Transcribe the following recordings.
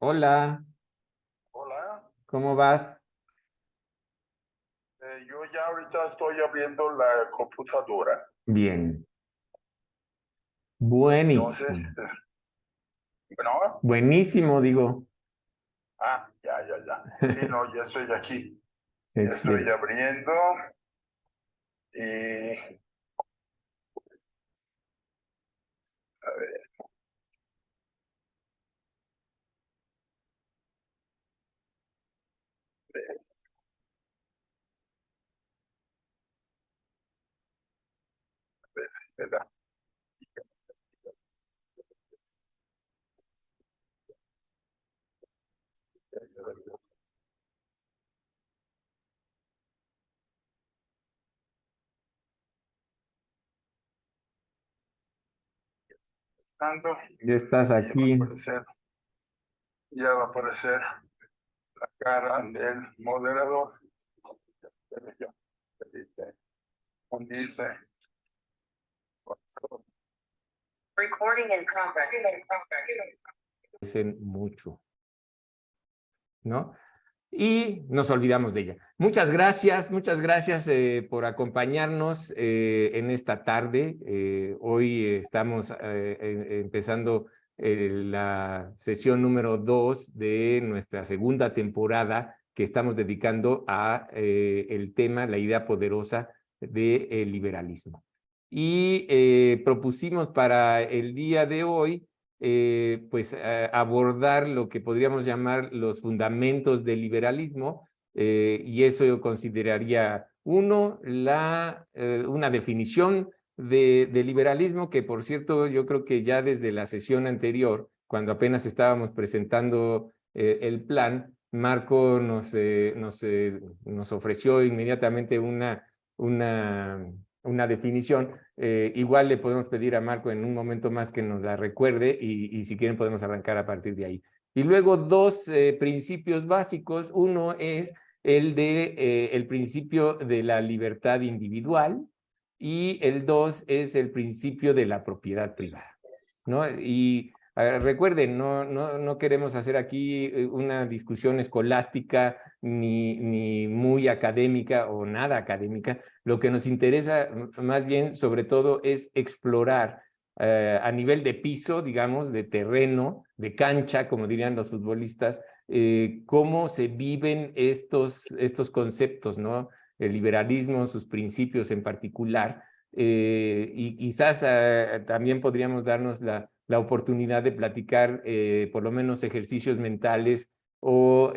Hola, Hola, ¿cómo vas? yo ya ahorita estoy abriendo la computadora. Bien, Entonces, buenísimo, bueno, buenísimo, digo. ya. Sí, no, ya estoy aquí. Ya estoy Excelente. abriendo y a ver, espera. Ando, Ya estás y aquí. ya va a aparecer la cara del moderador. Unirse. Recording in progress. Dicen mucho, ¿no? Y nos olvidamos de ella. Muchas gracias por acompañarnos en esta tarde. Hoy estamos empezando la sesión número 2 de nuestra segunda temporada que estamos dedicando a el tema, la idea poderosa del liberalismo. Y propusimos para el día de hoy pues abordar lo que podríamos llamar los fundamentos del liberalismo, y eso yo consideraría una definición de liberalismo que, por cierto, yo creo que ya desde la sesión anterior, cuando apenas estábamos presentando el plan, Marco nos ofreció inmediatamente una definición. Igual le podemos pedir a Marco en un momento más que nos la recuerde y si quieren podemos arrancar a partir de ahí. Y luego dos principios básicos. Uno es el principio de la libertad individual y el dos es el principio de la propiedad privada, ¿no? Y recuerden, no queremos hacer aquí una discusión escolástica ni muy académica o nada académica. Lo que nos interesa más bien, sobre todo, es explorar a nivel de piso, digamos, de terreno, de cancha, como dirían los futbolistas, cómo se viven estos conceptos, ¿no? El liberalismo, sus principios en particular, y quizás también podríamos darnos la oportunidad de platicar por lo menos ejercicios mentales o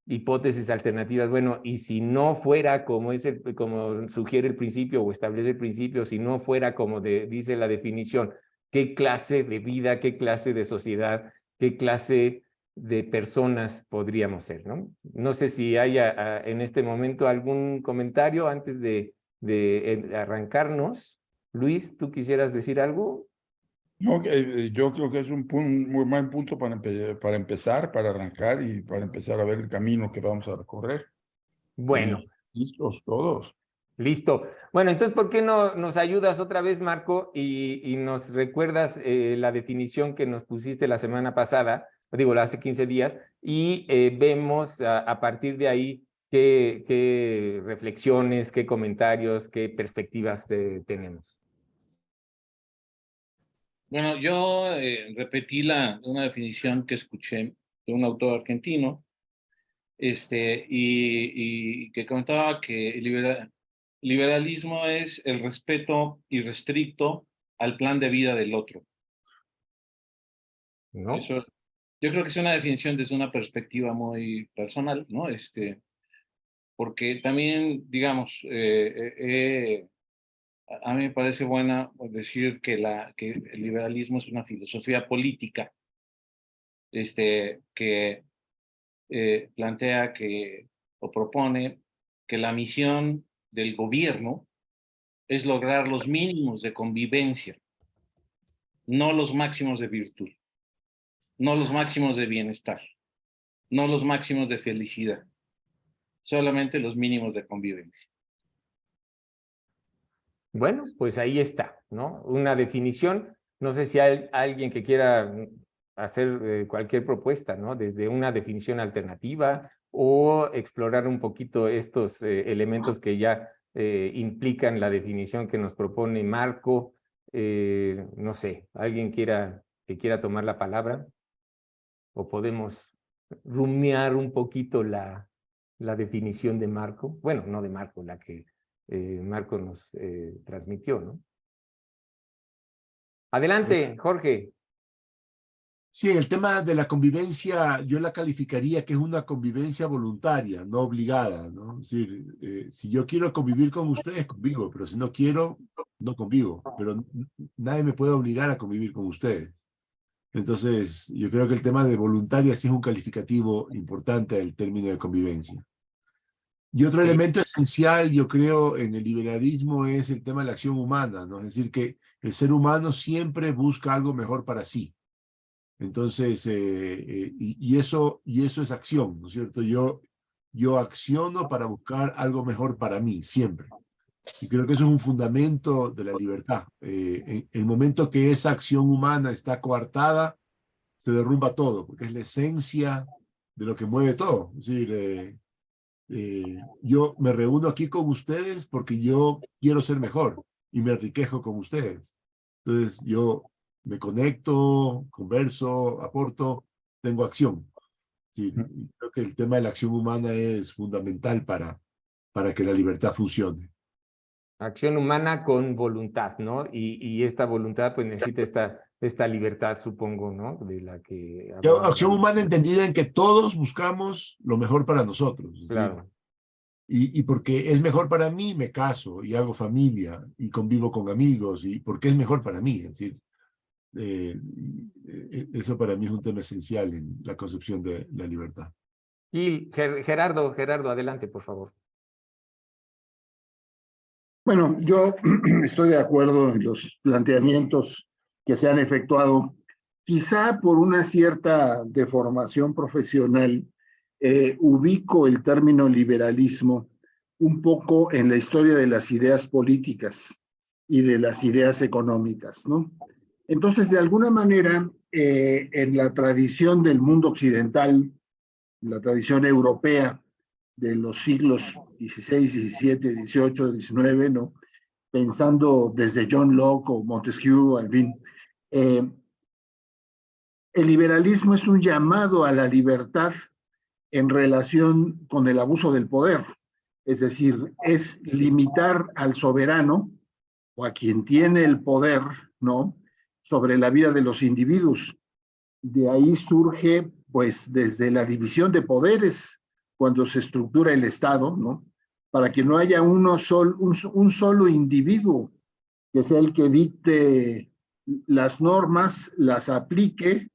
hipótesis alternativas. Bueno, y si no fuera como como sugiere el principio o establece el principio, si no fuera como dice la definición, ¿qué clase de vida, qué clase de sociedad, qué clase de personas podríamos ser, ¿no? No sé si haya en este momento algún comentario antes de arrancarnos. Luis, ¿tú quisieras decir algo? No, yo creo que es un muy buen punto para empezar, para arrancar y para empezar a ver el camino que vamos a recorrer. Bueno, Listos todos. listo. Bueno, entonces, ¿por qué no nos ayudas otra vez, Marco, y nos recuerdas la definición que nos pusiste la semana pasada, digo, hace 15 días, y vemos a partir de ahí qué reflexiones, qué comentarios, qué perspectivas tenemos? Bueno, yo repetí una definición que escuché de un autor argentino, y que comentaba que el liberalismo es el respeto irrestricto al plan de vida del otro. ¿No? Eso, yo creo que es una definición desde una perspectiva muy personal, ¿no? Porque también, digamos, a mí me parece buena decir que el liberalismo es una filosofía política. que plantea que, o propone que la misión del gobierno es lograr los mínimos de convivencia, no los máximos de virtud, no los máximos de bienestar, no los máximos de felicidad, solamente los mínimos de convivencia. Bueno, pues ahí está, ¿no? Una definición. No sé si hay alguien que quiera hacer cualquier propuesta, ¿no? Desde una definición alternativa o explorar un poquito estos elementos que ya implican la definición que nos propone Marco. No sé, ¿alguien que quiera tomar la palabra? ¿O podemos rumiar un poquito la definición de Marco? Bueno, no de Marco, la que Marco nos transmitió, ¿no? Adelante, Jorge. Sí, el tema de la convivencia, yo la calificaría que es una convivencia voluntaria, no obligada, ¿no? Es decir, si yo quiero convivir con ustedes, convivo, pero si no quiero, no convivo. Pero nadie me puede obligar a convivir con ustedes. Entonces, yo creo que el tema de voluntaria sí es un calificativo importante al término de convivencia. Y otro elemento esencial, yo creo, en el liberalismo es el tema de la acción humana, ¿no? Es decir, que el ser humano siempre busca algo mejor para sí. Entonces, y eso es acción, ¿no es cierto? Yo acciono para buscar algo mejor para mí, siempre. Y creo que eso es un fundamento de la libertad. En el momento que esa acción humana está coartada, se derrumba todo, porque es la esencia de lo que mueve todo. Es decir, yo me reúno aquí con ustedes porque yo quiero ser mejor y me enriquejo con ustedes. Entonces yo me conecto, converso, aporto, tengo acción. Sí, creo que el tema de la acción humana es fundamental para que la libertad funcione. Acción humana con voluntad, ¿no? Y esta voluntad pues necesita esta libertad, supongo, ¿no? De la que hablamos. Acción humana entendida en que todos buscamos lo mejor para nosotros. Claro. Y porque es mejor para mí, me caso y hago familia y convivo con amigos, y porque es mejor para mí. Es decir, eso para mí es un tema esencial en la concepción de la libertad. Y Gerardo, adelante, por favor. Bueno, yo estoy de acuerdo en los planteamientos que se han efectuado, quizá por una cierta deformación profesional. Ubico el término liberalismo un poco en la historia de las ideas políticas y de las ideas económicas, ¿no? Entonces, de alguna manera, en la tradición del mundo occidental, la tradición europea de los siglos XVI, XVII, XVIII, XIX, ¿no? Pensando desde John Locke o Montesquieu, en fin, el liberalismo es un llamado a la libertad en relación con el abuso del poder. Es decir, es limitar al soberano o a quien tiene el poder, ¿no?, sobre la vida de los individuos. De ahí surge, pues, desde la división de poderes, cuando se estructura el Estado, ¿no?, para que no haya un solo individuo que sea el que dicte las normas, las aplique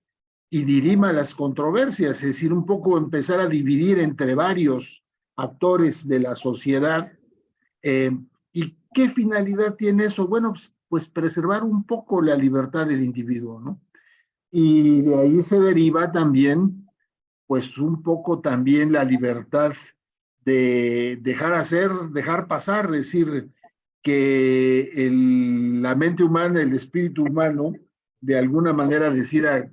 y dirima las controversias. Es decir, un poco empezar a dividir entre varios actores de la sociedad. ¿Y qué finalidad tiene eso? Bueno, pues preservar un poco la libertad del individuo, ¿no? Y de ahí se deriva también, pues un poco también la libertad de dejar hacer, dejar pasar, es decir, que la mente humana, el espíritu humano, de alguna manera decida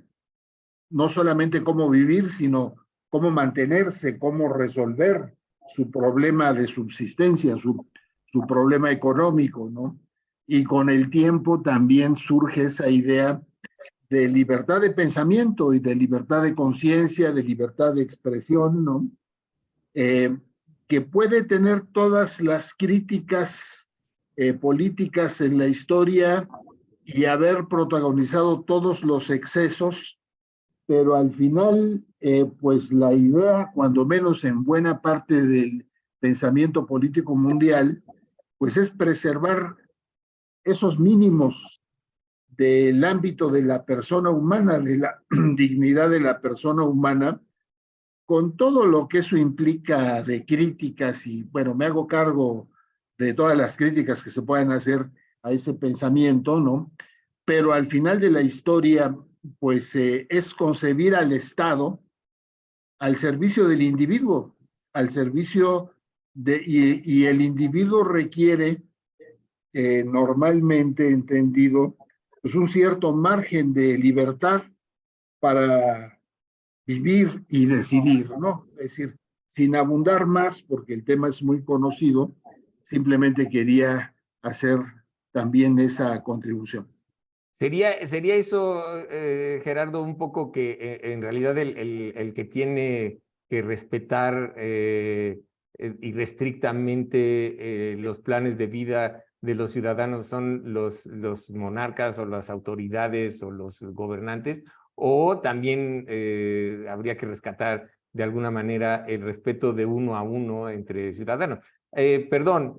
no solamente cómo vivir, sino cómo mantenerse, cómo resolver su problema de subsistencia, su problema económico, ¿no? Y con el tiempo también surge esa idea de libertad de pensamiento y de libertad de conciencia, de libertad de expresión, ¿no? Que puede tener todas las críticas políticas en la historia y haber protagonizado todos los excesos, pero al final, pues la idea, cuando menos en buena parte del pensamiento político mundial, pues es preservar esos mínimos del ámbito de la persona humana, de la dignidad de la persona humana, con todo lo que eso implica de críticas y, bueno, me hago cargo de todas las críticas que se puedan hacer a ese pensamiento, ¿no? Pero al final de la historia, pues es concebir al Estado al servicio del individuo, al servicio de, y el individuo requiere, normalmente entendido, pues un cierto margen de libertad para vivir y decidir, ¿no? Es decir, sin abundar más, porque el tema es muy conocido, simplemente quería hacer también esa contribución. ¿Sería eso, Gerardo, un poco que en realidad el que tiene que respetar irrestrictamente los planes de vida de los ciudadanos son los monarcas o las autoridades o los gobernantes? ¿O también habría que rescatar de alguna manera el respeto de uno a uno entre ciudadanos? Perdón,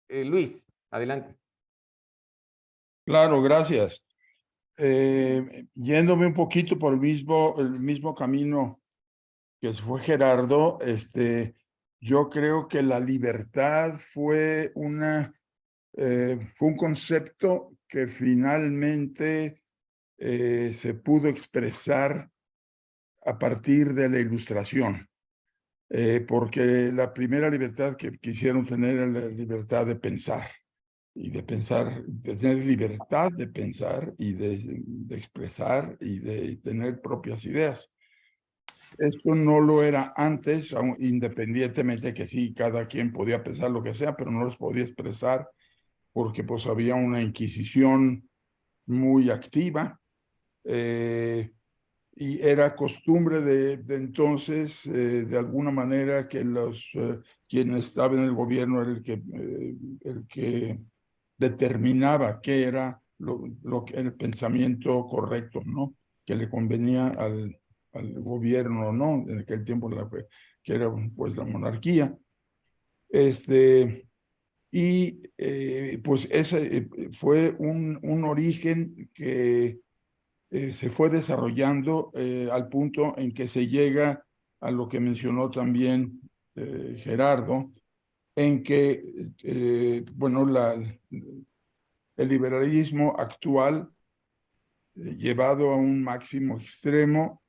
Luis, adelante. Claro, gracias. Yéndome un poquito por el mismo camino que se fue Gerardo, yo creo que la libertad fue fue un concepto que finalmente se pudo expresar a partir de la Ilustración, porque la primera libertad que quisieron tener era la libertad de pensar. Y de pensar, de tener libertad de pensar y de expresar y de tener propias ideas. Esto no lo era antes, independientemente que sí, cada quien podía pensar lo que sea, pero no los podía expresar porque pues había una inquisición muy activa y era costumbre de entonces, de alguna manera, que quienes estaban en el gobierno era el que determinaba qué era el pensamiento correcto, ¿no? Que le convenía al gobierno, ¿no? En aquel tiempo que era pues la monarquía. Y pues ese fue un origen que se fue desarrollando al punto en que se llega a lo que mencionó también Gerardo, en que, bueno, el liberalismo actual, llevado a un máximo extremo,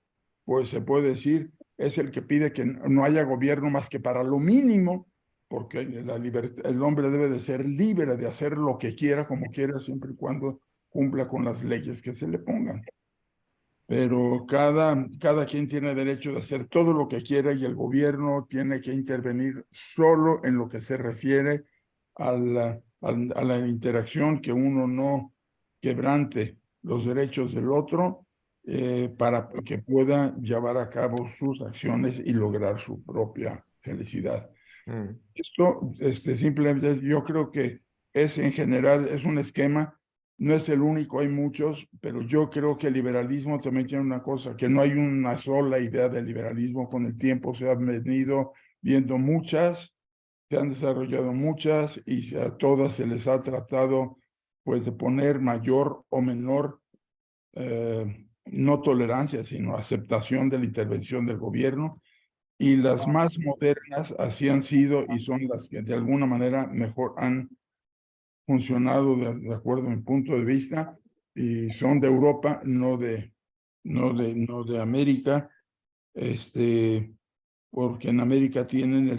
pues se puede decir, es el que pide que no haya gobierno más que para lo mínimo, porque el hombre debe de ser libre de hacer lo que quiera, como quiera, siempre y cuando cumpla con las leyes que se le pongan. Pero cada quien tiene derecho de hacer todo lo que quiera y el gobierno tiene que intervenir solo en lo que se refiere a la interacción, que uno no quebrante los derechos del otro para que pueda llevar a cabo sus acciones y lograr su propia felicidad. Esto simplemente yo creo que en general es un esquema. No es el único, hay muchos, pero yo creo que el liberalismo también tiene una cosa, que no hay una sola idea de liberalismo. Con el tiempo se han venido viendo muchas, se han desarrollado muchas y a todas se les ha tratado pues de poner mayor o menor, no tolerancia, sino aceptación de la intervención del gobierno. Y las más modernas así han sido y son las que de alguna manera mejor han funcionado de acuerdo a mi punto de vista, y son de Europa, no de América, porque en América tienen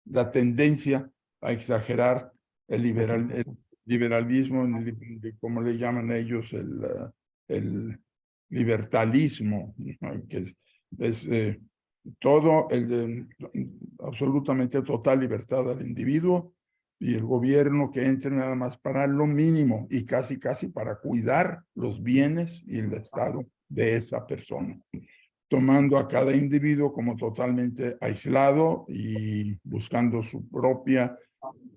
la tendencia a exagerar el liberalismo, como le llaman ellos, el libertalismo, ¿no? Que es todo absolutamente total libertad al individuo, y el gobierno que entre nada más para lo mínimo y casi para cuidar los bienes y el estado de esa persona, tomando a cada individuo como totalmente aislado y buscando su propia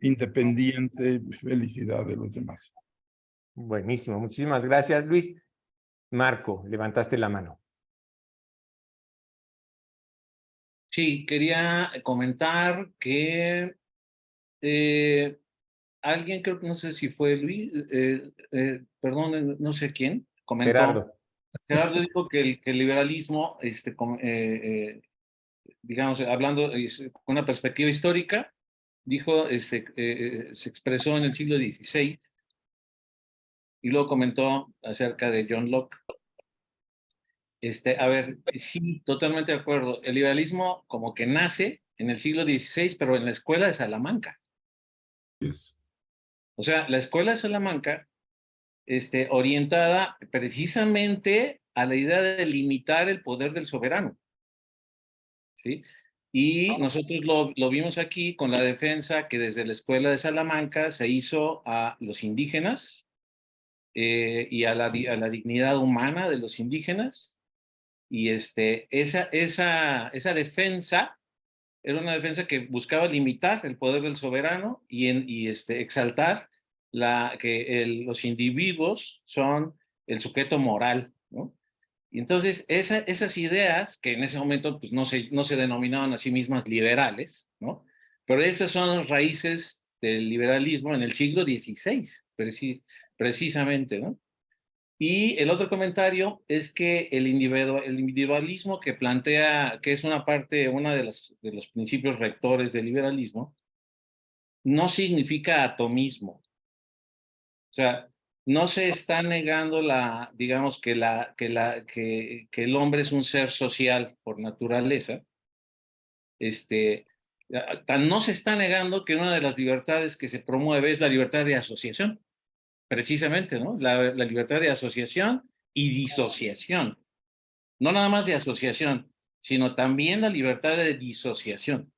independiente felicidad de los demás. Buenísimo, muchísimas gracias, Luis. Marco, levantaste la mano. Sí, quería comentar que alguien, creo que no sé si fue Luis, perdón, no sé quién, comentó. Gerardo dijo que el liberalismo, digamos, hablando con una perspectiva histórica, dijo, se expresó en el siglo XVI, y luego comentó acerca de John Locke. A ver, sí, totalmente de acuerdo. El liberalismo como que nace en el siglo XVI, pero en la escuela de Salamanca. Yes. O sea, la escuela de Salamanca, orientada precisamente a la idea de limitar el poder del soberano, ¿sí? Y nosotros lo vimos aquí con la defensa que desde la escuela de Salamanca se hizo a los indígenas y a la dignidad humana de los indígenas. Y esa defensa era una defensa que buscaba limitar el poder del soberano y exaltar que los individuos son el sujeto moral, ¿no? Y entonces esas ideas, que en ese momento pues, no se denominaban a sí mismas liberales, ¿no? Pero esas son las raíces del liberalismo en el siglo XVI, precisamente, ¿no? Y el otro comentario es que el individualismo que plantea, que es una de los principios rectores del liberalismo, no significa atomismo. O sea, no se está negando digamos que el hombre es un ser social por naturaleza. No se está negando que una de las libertades que se promueve es la libertad de asociación. Precisamente, ¿no? La libertad de asociación y disociación. No nada más de asociación, sino también la libertad de disociación,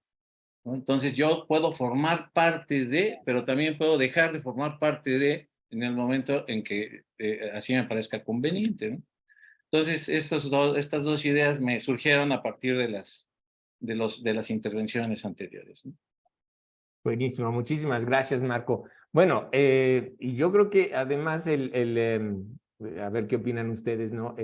¿no? Entonces yo puedo formar parte de, pero también puedo dejar de formar parte de en el momento en que así me parezca conveniente, ¿no? Entonces estas dos ideas me surgieron a partir de las intervenciones anteriores, ¿no? Buenísimo, muchísimas gracias, Marco. Bueno, y yo creo que además a ver qué opinan ustedes, ¿no?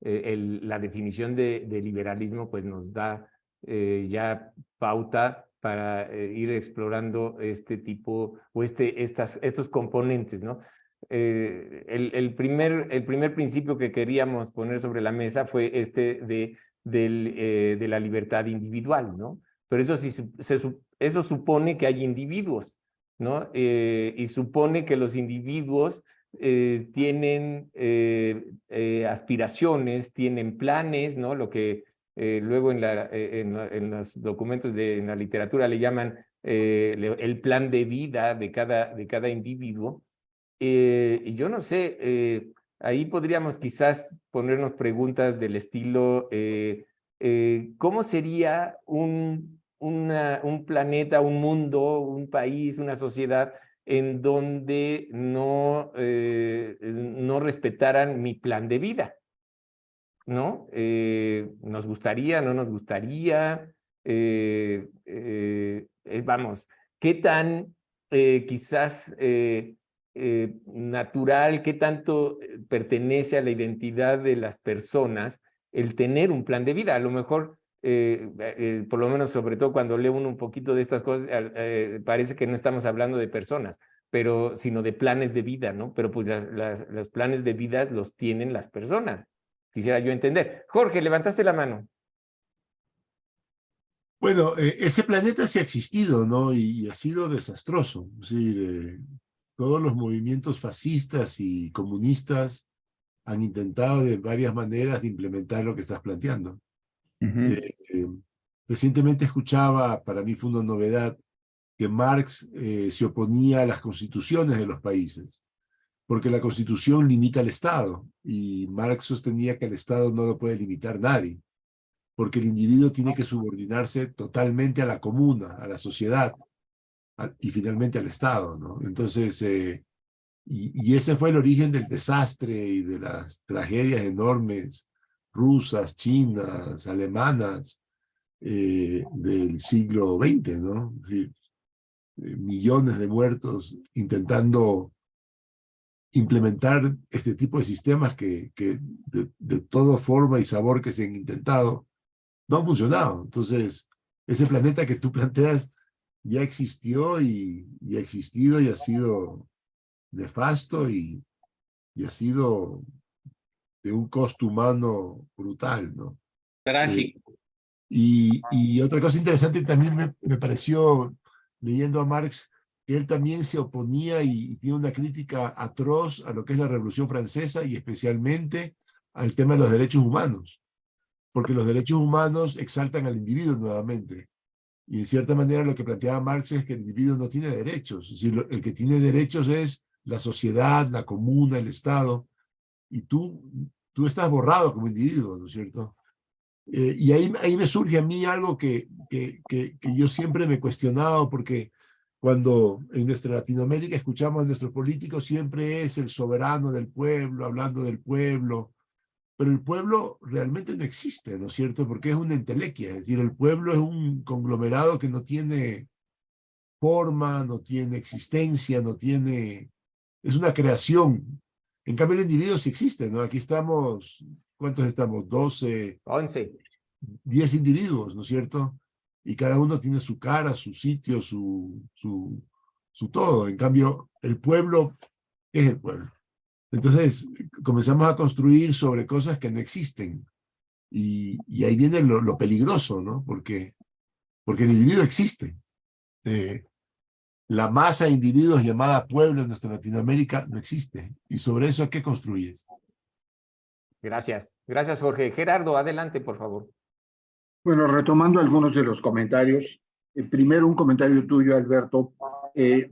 La definición de liberalismo pues nos da ya pauta para ir explorando este tipo o estos componentes, ¿no? El primer principio que queríamos poner sobre la mesa fue de la libertad individual, ¿no? Pero eso sí eso supone que hay individuos, ¿no? Y supone que los individuos tienen aspiraciones, tienen planes, ¿no? Lo que luego en los documentos en la literatura le llaman el plan de vida de cada individuo. Y yo no sé, ahí podríamos quizás ponernos preguntas del estilo, ¿cómo sería un planeta, un mundo, un país, una sociedad en donde no respetaran mi plan de vida? ¿No? ¿Nos gustaría, no nos gustaría? Vamos, ¿qué tan quizás natural, qué tanto pertenece a la identidad de las personas el tener un plan de vida? A lo mejor, por lo menos sobre todo cuando lee uno un poquito de estas cosas, parece que no estamos hablando de personas, sino de planes de vida, ¿no? Pero pues los planes de vida los tienen las personas. Quisiera yo entender. Jorge, levantaste la mano. Bueno, ese planeta sí ha existido, ¿no? Y ha sido desastroso. Es decir, todos los movimientos fascistas y comunistas han intentado de varias maneras de implementar lo que estás planteando. Recientemente escuchaba, para mí fue una novedad, que Marx se oponía a las constituciones de los países, porque la constitución limita al Estado, y Marx sostenía que el Estado no lo puede limitar nadie, porque el individuo tiene que subordinarse totalmente a la comuna, a la sociedad, y finalmente al Estado, ¿no? Entonces, y ese fue el origen del desastre y de las tragedias enormes rusas, chinas, alemanas, del siglo XX, ¿no? Es decir, millones de muertos intentando implementar este tipo de sistemas que de toda forma y sabor que se han intentado, no han funcionado. Entonces, ese planeta que tú planteas ya existió y ha existido y ha sido nefasto y ha sido de un costo humano brutal, ¿no? Trágico. Y otra cosa interesante también me pareció, leyendo a Marx, que él también se oponía y tiene una crítica atroz a lo que es la Revolución Francesa y especialmente al tema de los derechos humanos, porque los derechos humanos exaltan al individuo nuevamente. Y en cierta manera lo que planteaba Marx es que el individuo no tiene derechos, es decir, el que tiene derechos es la sociedad, la comuna, el Estado, y tú estás borrado como individuo, ¿no es cierto? Y ahí me surge a mí algo que yo siempre me he cuestionado, porque cuando en nuestra Latinoamérica escuchamos a nuestros políticos, siempre es el soberano del pueblo, hablando del pueblo, pero el pueblo realmente no existe, ¿no es cierto? Porque es una entelequia, es decir, el pueblo es un conglomerado que no tiene forma, no tiene existencia, no tiene... es una creación. En cambio, el individuo sí existe, ¿no? Aquí estamos, ¿cuántos estamos? 12, 11. 10 individuos, ¿no es cierto? Y cada uno tiene su cara, su sitio, su todo. En cambio, el pueblo es el pueblo. Entonces, comenzamos a construir sobre cosas que no existen. Y ahí viene lo peligroso, ¿no? Porque el individuo existe. La masa de individuos llamada pueblo en nuestra Latinoamérica no existe. Y sobre eso, ¿qué construyes? Gracias. Gracias, Jorge. Gerardo, adelante, por favor. Bueno, retomando algunos de los comentarios, primero un comentario tuyo, Alberto,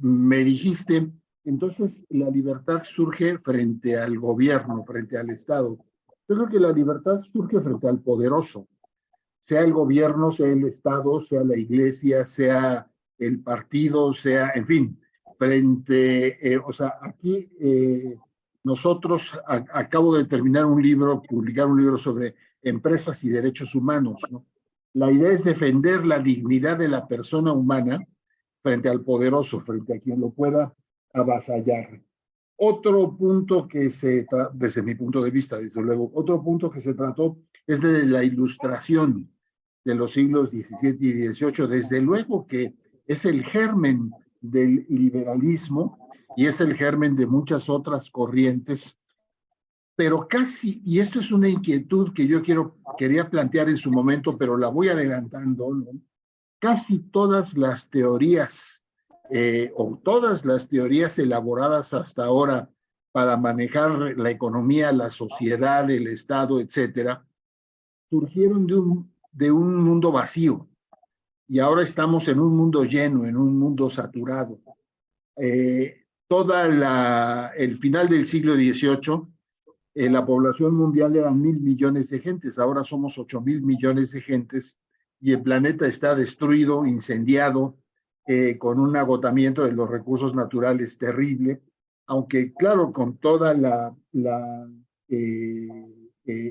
me dijiste, entonces la libertad surge frente al gobierno, frente al Estado. Yo creo que la libertad surge frente al poderoso, sea el gobierno, sea el Estado, sea la iglesia, sea el partido, sea, en fin, frente, o sea, aquí nosotros acabo de terminar un libro, publicar un libro sobre empresas y derechos humanos, ¿no? La idea es defender la dignidad de la persona humana frente al poderoso, frente a quien lo pueda avasallar. Otro punto que desde mi punto de vista, desde luego, otro punto que se trató es de la ilustración de los siglos XVII y XVIII. Desde luego que es el germen del liberalismo y es el germen de muchas otras corrientes, pero casi, y esto es una inquietud que yo quería plantear en su momento, pero la voy adelantando, ¿no? Casi todas las teorías o todas las teorías elaboradas hasta ahora para manejar la economía, la sociedad, el Estado, etcétera, surgieron de un mundo vacío y ahora estamos en un mundo lleno, en un mundo saturado. El final del siglo XVIII, la población mundial eran 1.000 millones de gentes, ahora somos 8.000 millones de gentes y el planeta está destruido, incendiado, con un agotamiento de los recursos naturales terrible, aunque claro, con toda la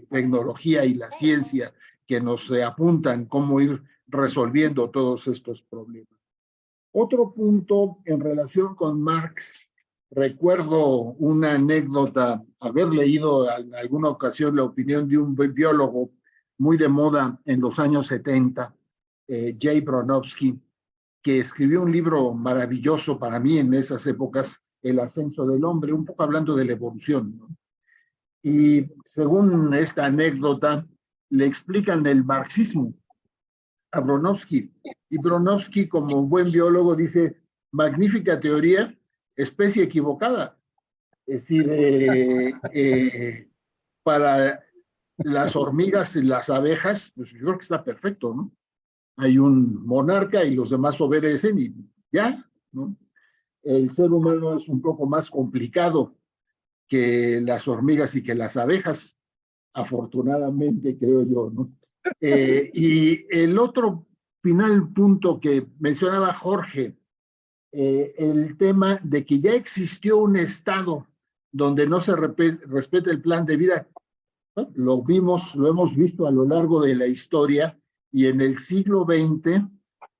tecnología y la ciencia que nos apuntan cómo ir resolviendo todos estos problemas. Otro punto en relación con Marx, recuerdo una anécdota, haber leído en alguna ocasión la opinión de un biólogo muy de moda en los años 70, Jay Bronowski, que escribió un libro maravilloso para mí en esas épocas, El ascenso del hombre, un poco hablando de la evolución, ¿no? Y según esta anécdota, le explican el marxismo a Bronowski. Y Bronowski, como buen biólogo, dice, magnífica teoría, especie equivocada. Es decir, para las hormigas y las abejas, pues yo creo que está perfecto, ¿no? Hay un monarca y los demás obedecen y ya, ¿no? El ser humano es un poco más complicado que las hormigas y que las abejas, afortunadamente, creo yo, ¿no? Y el otro final punto que mencionaba Jorge, el tema de que ya existió un estado donde no se respeta el plan de vida, ¿no? Lo hemos visto a lo largo de la historia y en el siglo XX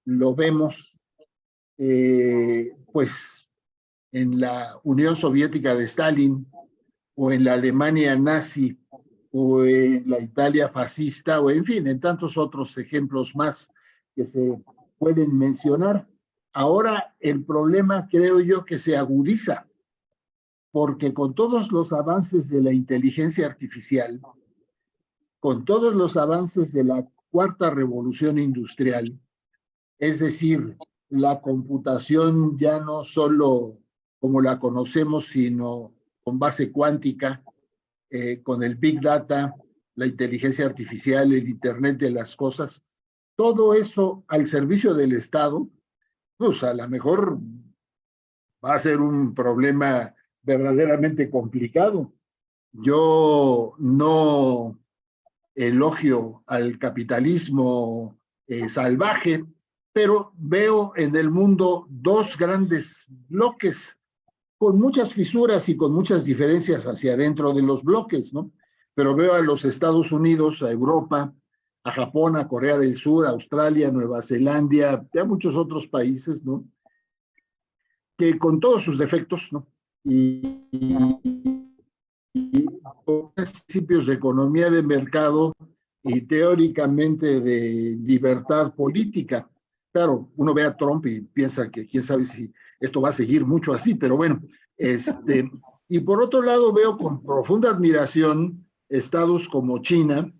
lo vemos, pues, en la Unión Soviética de Stalin o en la Alemania nazi o en la Italia fascista, o en fin, en tantos otros ejemplos más que se pueden mencionar. Ahora el problema creo yo que se agudiza, porque con todos los avances de la inteligencia artificial, con todos los avances de la cuarta revolución industrial, es decir, la computación ya no solo como la conocemos, sino con base cuántica, con el Big Data, la inteligencia artificial, el Internet de las cosas, todo eso al servicio del Estado, pues a lo mejor va a ser un problema verdaderamente complicado. Yo no elogio al capitalismo salvaje, pero veo en el mundo dos grandes bloques con muchas fisuras y con muchas diferencias hacia adentro de los bloques, ¿no? Pero veo a los Estados Unidos, a Europa, a Japón, a Corea del Sur, a Australia, Nueva Zelanda, a muchos otros países, ¿no? Que con todos sus defectos, ¿no? Y con principios de economía de mercado y teóricamente de libertad política. Claro, uno ve a Trump y piensa que quién sabe si esto va a seguir mucho así, pero bueno, y por otro lado veo con profunda admiración estados como China,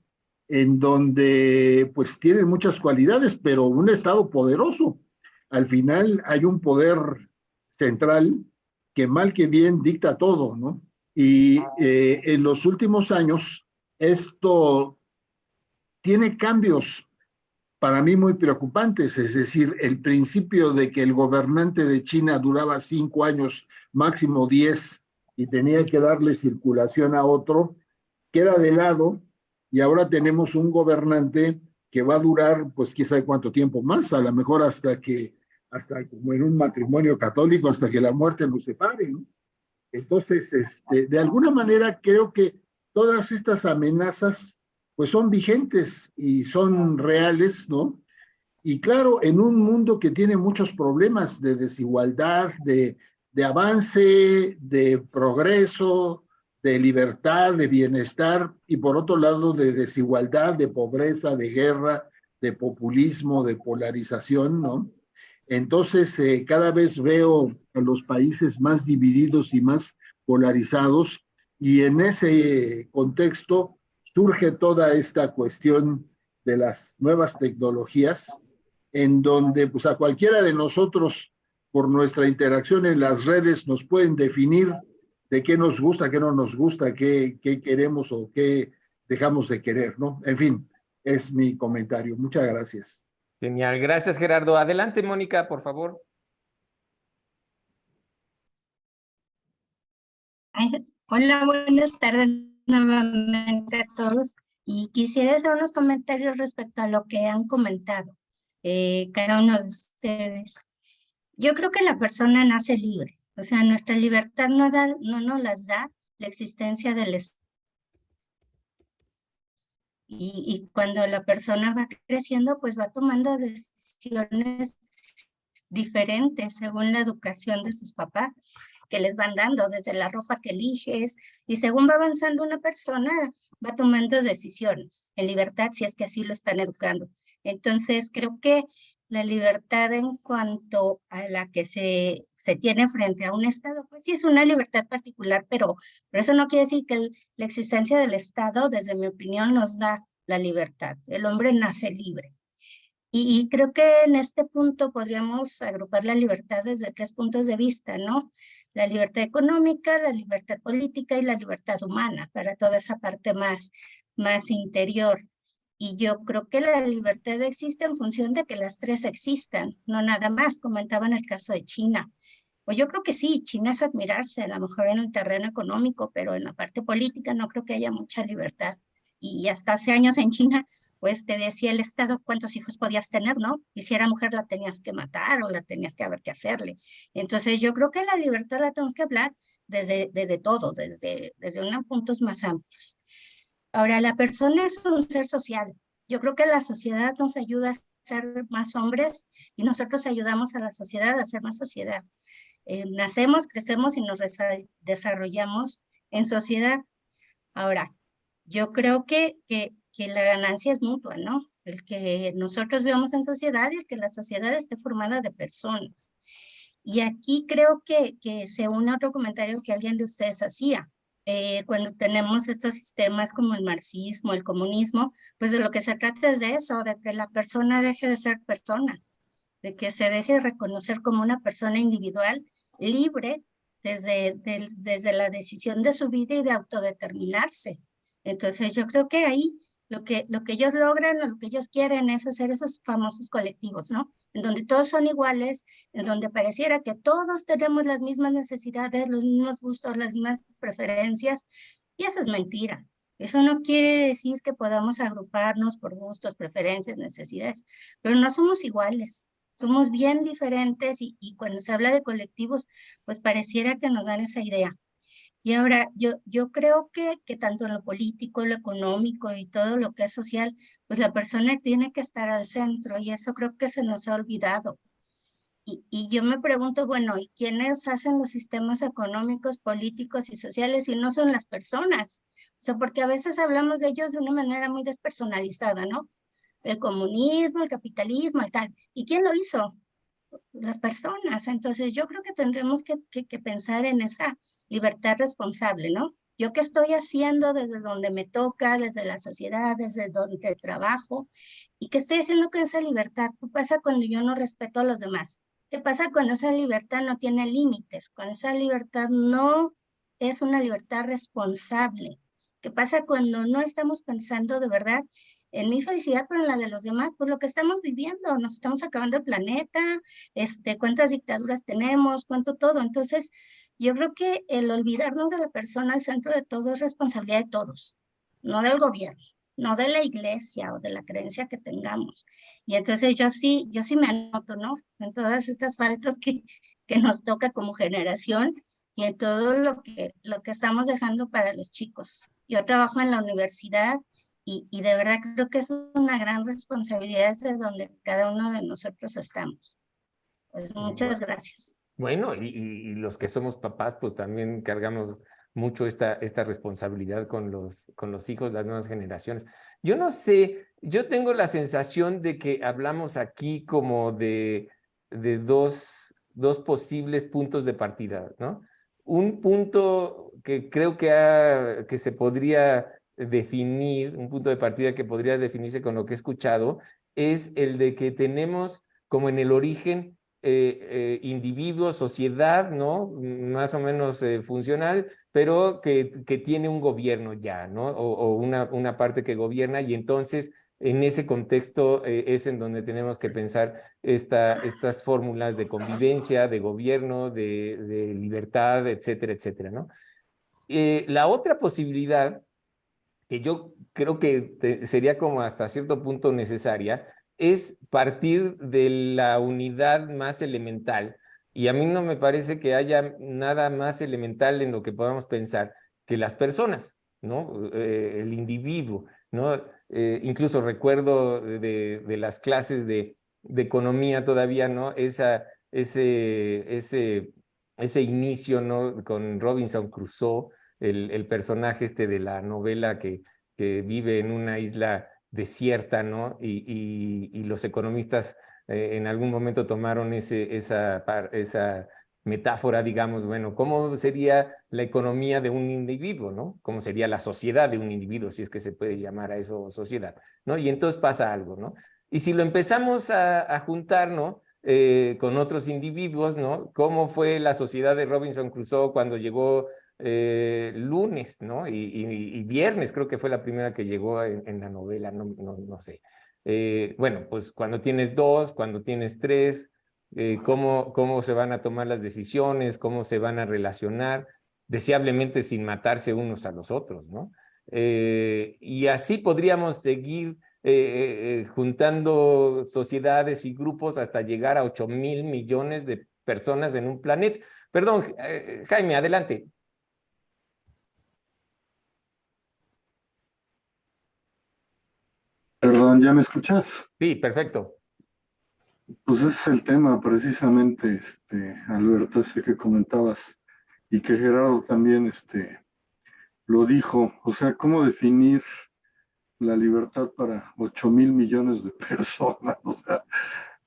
en donde pues tienen muchas cualidades, pero un estado poderoso. Al final hay un poder central que mal que bien dicta todo, ¿no? Y en los últimos años esto tiene cambios para mí muy preocupantes, es decir, el principio de que el gobernante de China duraba 5 años, máximo 10, y tenía que darle circulación a otro, queda de lado, y ahora tenemos un gobernante que va a durar, pues quién sabe cuánto tiempo más, a lo mejor hasta como en un matrimonio católico, hasta que la muerte nos separe, ¿no? Entonces, de alguna manera creo que todas estas amenazas pues son vigentes y son reales, ¿no? Y claro, en un mundo que tiene muchos problemas de desigualdad, de avance, de progreso, de libertad, de bienestar, y por otro lado de desigualdad, de pobreza, de guerra, de populismo, de polarización, ¿no? Entonces, cada vez veo a los países más divididos y más polarizados, y en ese contexto surge toda esta cuestión de las nuevas tecnologías, en donde pues a cualquiera de nosotros, por nuestra interacción en las redes, nos pueden definir de qué nos gusta, qué no nos gusta, qué queremos o qué dejamos de querer, ¿no? En fin, es mi comentario. Muchas gracias. Genial, gracias Gerardo. Adelante, Mónica, por favor. Hola, buenas tardes nuevamente a todos. Y quisiera hacer unos comentarios respecto a lo que han comentado cada uno de ustedes. Yo creo que la persona nace libre, o sea, nuestra libertad no nos las da la existencia del Estado. Y cuando la persona va creciendo, pues va tomando decisiones diferentes según la educación de sus papás que les van dando, desde la ropa que eliges, y según va avanzando una persona, va tomando decisiones en libertad si es que así lo están educando. Entonces, creo que la libertad en cuanto a la que se tiene frente a un Estado, pues sí es una libertad particular, pero eso no quiere decir que la existencia del Estado, desde mi opinión, nos da la libertad. El hombre nace libre. Y creo que en este punto podríamos agrupar la libertad desde 3 puntos de vista, ¿no? La libertad económica, la libertad política y la libertad humana, para toda esa parte más interior. Y yo creo que la libertad existe en función de que las 3 existan, no nada más. Comentaban el caso de China. Pues yo creo que sí, China es admirarse, a lo mejor en el terreno económico, pero en la parte política no creo que haya mucha libertad. Y hasta hace años en China, pues te decía el Estado cuántos hijos podías tener, ¿no? Y si era mujer la tenías que matar o la tenías que haber que hacerle. Entonces yo creo que la libertad la tenemos que hablar desde todo, desde unos puntos más amplios. Ahora, la persona es un ser social. Yo creo que la sociedad nos ayuda a ser más hombres y nosotros ayudamos a la sociedad a ser más sociedad. Nacemos, crecemos y nos desarrollamos en sociedad. Ahora, yo creo que la ganancia es mutua, ¿no? el que nosotros vivamos en sociedad y el que la sociedad esté formada de personas. Y aquí creo que se une otro comentario que alguien de ustedes hacía. Cuando tenemos estos sistemas como el marxismo, el comunismo, pues de lo que se trata es de eso, de que la persona deje de ser persona, de que se deje de reconocer como una persona individual, libre, desde la decisión de su vida y de autodeterminarse. Entonces yo creo que ahí lo que ellos logran o lo que ellos quieren es hacer esos famosos colectivos, ¿no? En donde todos son iguales, en donde pareciera que todos tenemos las mismas necesidades, los mismos gustos, las mismas preferencias, y eso es mentira. Eso no quiere decir que podamos agruparnos por gustos, preferencias, necesidades, pero no somos iguales. Somos bien diferentes y cuando se habla de colectivos, pues pareciera que nos dan esa idea. Y ahora, yo creo que tanto en lo político, lo económico y todo lo que es social, pues la persona tiene que estar al centro y eso creo que se nos ha olvidado. Y yo me pregunto, bueno, ¿y quiénes hacen los sistemas económicos, políticos y sociales si no son las personas? O sea, porque a veces hablamos de ellos de una manera muy despersonalizada, ¿no? El comunismo, el capitalismo, el tal. ¿Y quién lo hizo? Las personas. Entonces yo creo que tendremos que pensar en esa libertad responsable, ¿no? Yo qué estoy haciendo desde donde me toca, desde la sociedad, desde donde trabajo, y qué estoy haciendo con esa libertad. ¿Qué pasa cuando yo no respeto a los demás? ¿Qué pasa cuando esa libertad no tiene límites? Cuando esa libertad no es una libertad responsable. ¿Qué pasa cuando no estamos pensando de verdad en mi felicidad, pero en la de los demás? Pues lo que estamos viviendo, nos estamos acabando el planeta, cuántas dictaduras tenemos, cuánto todo. Entonces, yo creo que el olvidarnos de la persona al centro de todo es responsabilidad de todos, no del gobierno, no de la iglesia o de la creencia que tengamos. Y entonces yo sí me anoto, ¿no? En todas estas faltas que nos toca como generación y en todo lo que estamos dejando para los chicos. Yo trabajo en la universidad y de verdad creo que es una gran responsabilidad desde donde cada uno de nosotros estamos. Pues muchas gracias. Bueno, y los que somos papás, pues también cargamos mucho esta responsabilidad con los hijos, las nuevas generaciones. Yo no sé, yo tengo la sensación de que hablamos aquí como de dos posibles puntos de partida, ¿no? Un punto que creo que se podría definir, un punto de partida que podría definirse con lo que he escuchado, es el de que tenemos como en el origen individuo, sociedad, ¿no? Más o menos funcional, pero que tiene un gobierno ya, ¿no? O una parte que gobierna y entonces en ese contexto es en donde tenemos que pensar estas fórmulas de convivencia, de gobierno, de libertad, etcétera, etcétera, ¿no? La otra posibilidad que yo creo que sería como hasta cierto punto necesaria, es partir de la unidad más elemental. Y a mí no me parece que haya nada más elemental en lo que podamos pensar que las personas, ¿no? El individuo, ¿no? Incluso recuerdo de las clases de economía todavía, ¿no? Ese inicio, ¿no? Con Robinson Crusoe, el personaje de la novela que vive en una isla desierta, ¿no? Y los economistas en algún momento tomaron esa metáfora, digamos, bueno, ¿cómo sería la economía de un individuo, ¿no? ¿Cómo sería la sociedad de un individuo, si es que se puede llamar a eso sociedad, ¿no? Y entonces pasa algo, ¿no? Y si lo empezamos a juntar, ¿no? Con otros individuos, ¿no? ¿Cómo fue la sociedad de Robinson Crusoe cuando llegó lunes, ¿no? Y viernes creo que fue la primera que llegó en la novela, no sé. Bueno, pues cuando tienes dos, cuando tienes tres, cómo se van a tomar las decisiones, cómo se van a relacionar, deseablemente sin matarse unos a los otros, ¿no? Y así podríamos seguir juntando sociedades y grupos hasta llegar a 8,000 millones de personas en un planeta. Perdón, Jaime, adelante. Perdón, ¿ya me escuchas? Sí, perfecto. Pues ese es el tema precisamente, Alberto, ese que comentabas, y que Gerardo también, lo dijo. O sea, ¿cómo definir la libertad para 8,000 millones de personas. O sea,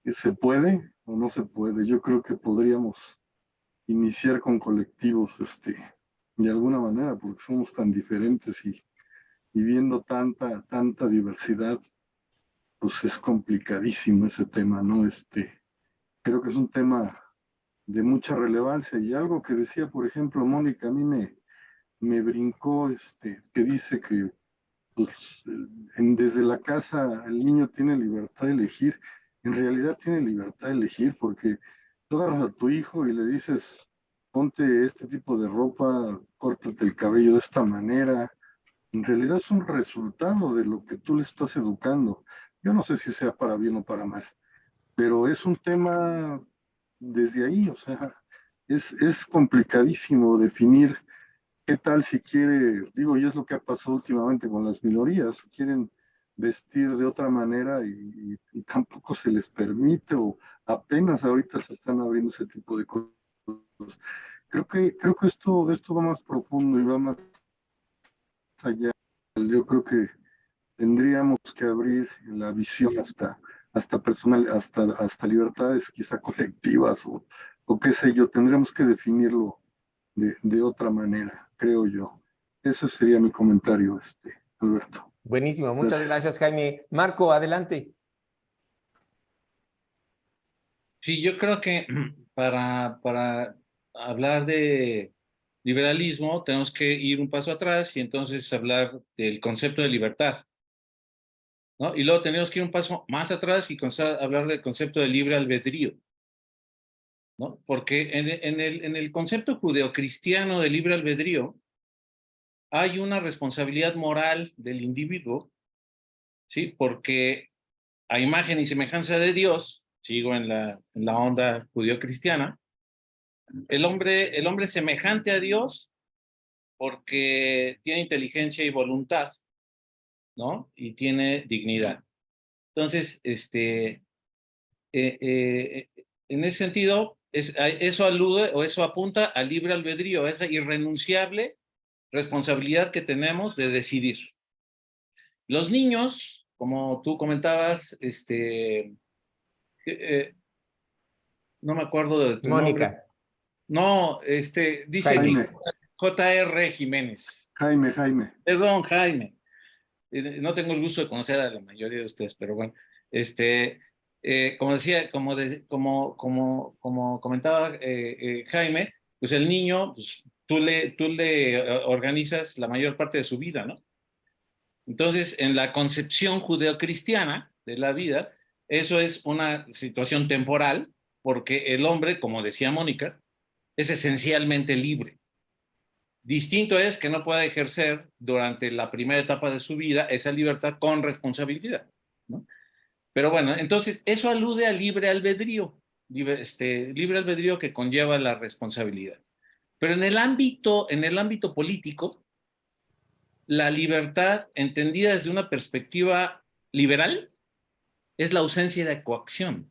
¿se puede o no se puede? Yo creo que podríamos iniciar con colectivos, de alguna manera, porque somos tan diferentes y viendo tanta diversidad, pues es complicadísimo ese tema, ¿no? Creo que es un tema de mucha relevancia y algo que decía, por ejemplo, Mónica, a mí me brincó, que dice que pues, desde la casa el niño tiene libertad de elegir. En realidad tiene libertad de elegir porque tú agarras a tu hijo y le dices, ponte este tipo de ropa, córtate el cabello de esta manera. En realidad es un resultado de lo que tú le estás educando. Yo no sé si sea para bien o para mal, pero es un tema desde ahí, o sea, es complicadísimo definir qué tal si quiere, digo, y es lo que ha pasado últimamente con las minorías, quieren vestir de otra manera y tampoco se les permite o apenas ahorita se están abriendo ese tipo de cosas. Creo que esto va más profundo y va más allá. Yo creo que tendríamos que abrir la visión hasta personal, hasta libertades quizá colectivas o qué sé yo, tendríamos que definirlo de otra manera, creo yo. Ese sería mi comentario, Alberto. Buenísimo, muchas gracias, Jaime. Marco, adelante. Sí, yo creo que para hablar de liberalismo tenemos que ir un paso atrás y entonces hablar del concepto de libertad, ¿no? Y luego tenemos que ir un paso más atrás y hablar del concepto de libre albedrío, ¿no? Porque en el concepto judeocristiano de libre albedrío hay una responsabilidad moral del individuo, ¿sí? Porque a imagen y semejanza de Dios, sigo en la onda judeocristiana, el hombre es semejante a Dios porque tiene inteligencia y voluntad, ¿no? Y tiene dignidad. Entonces, en ese sentido, eso alude o eso apunta al libre albedrío, a esa irrenunciable responsabilidad que tenemos de decidir. Los niños, como tú comentabas, no me acuerdo de tu nombre. Mónica. No, dice aquí Jaime. J.R. Jiménez. Jaime. Perdón, Jaime. No tengo el gusto de conocer a la mayoría de ustedes, pero bueno, como decía, como comentaba Jaime, pues el niño, pues tú le organizas la mayor parte de su vida, ¿no? Entonces, en la concepción judeocristiana de la vida, eso es una situación temporal, porque el hombre, como decía Mónica, es esencialmente libre. Distinto es que no pueda ejercer durante la primera etapa de su vida esa libertad con responsabilidad, ¿no? Pero bueno, entonces eso alude al libre albedrío, libre albedrío que conlleva la responsabilidad. Pero en el ámbito político, la libertad entendida desde una perspectiva liberal es la ausencia de coacción,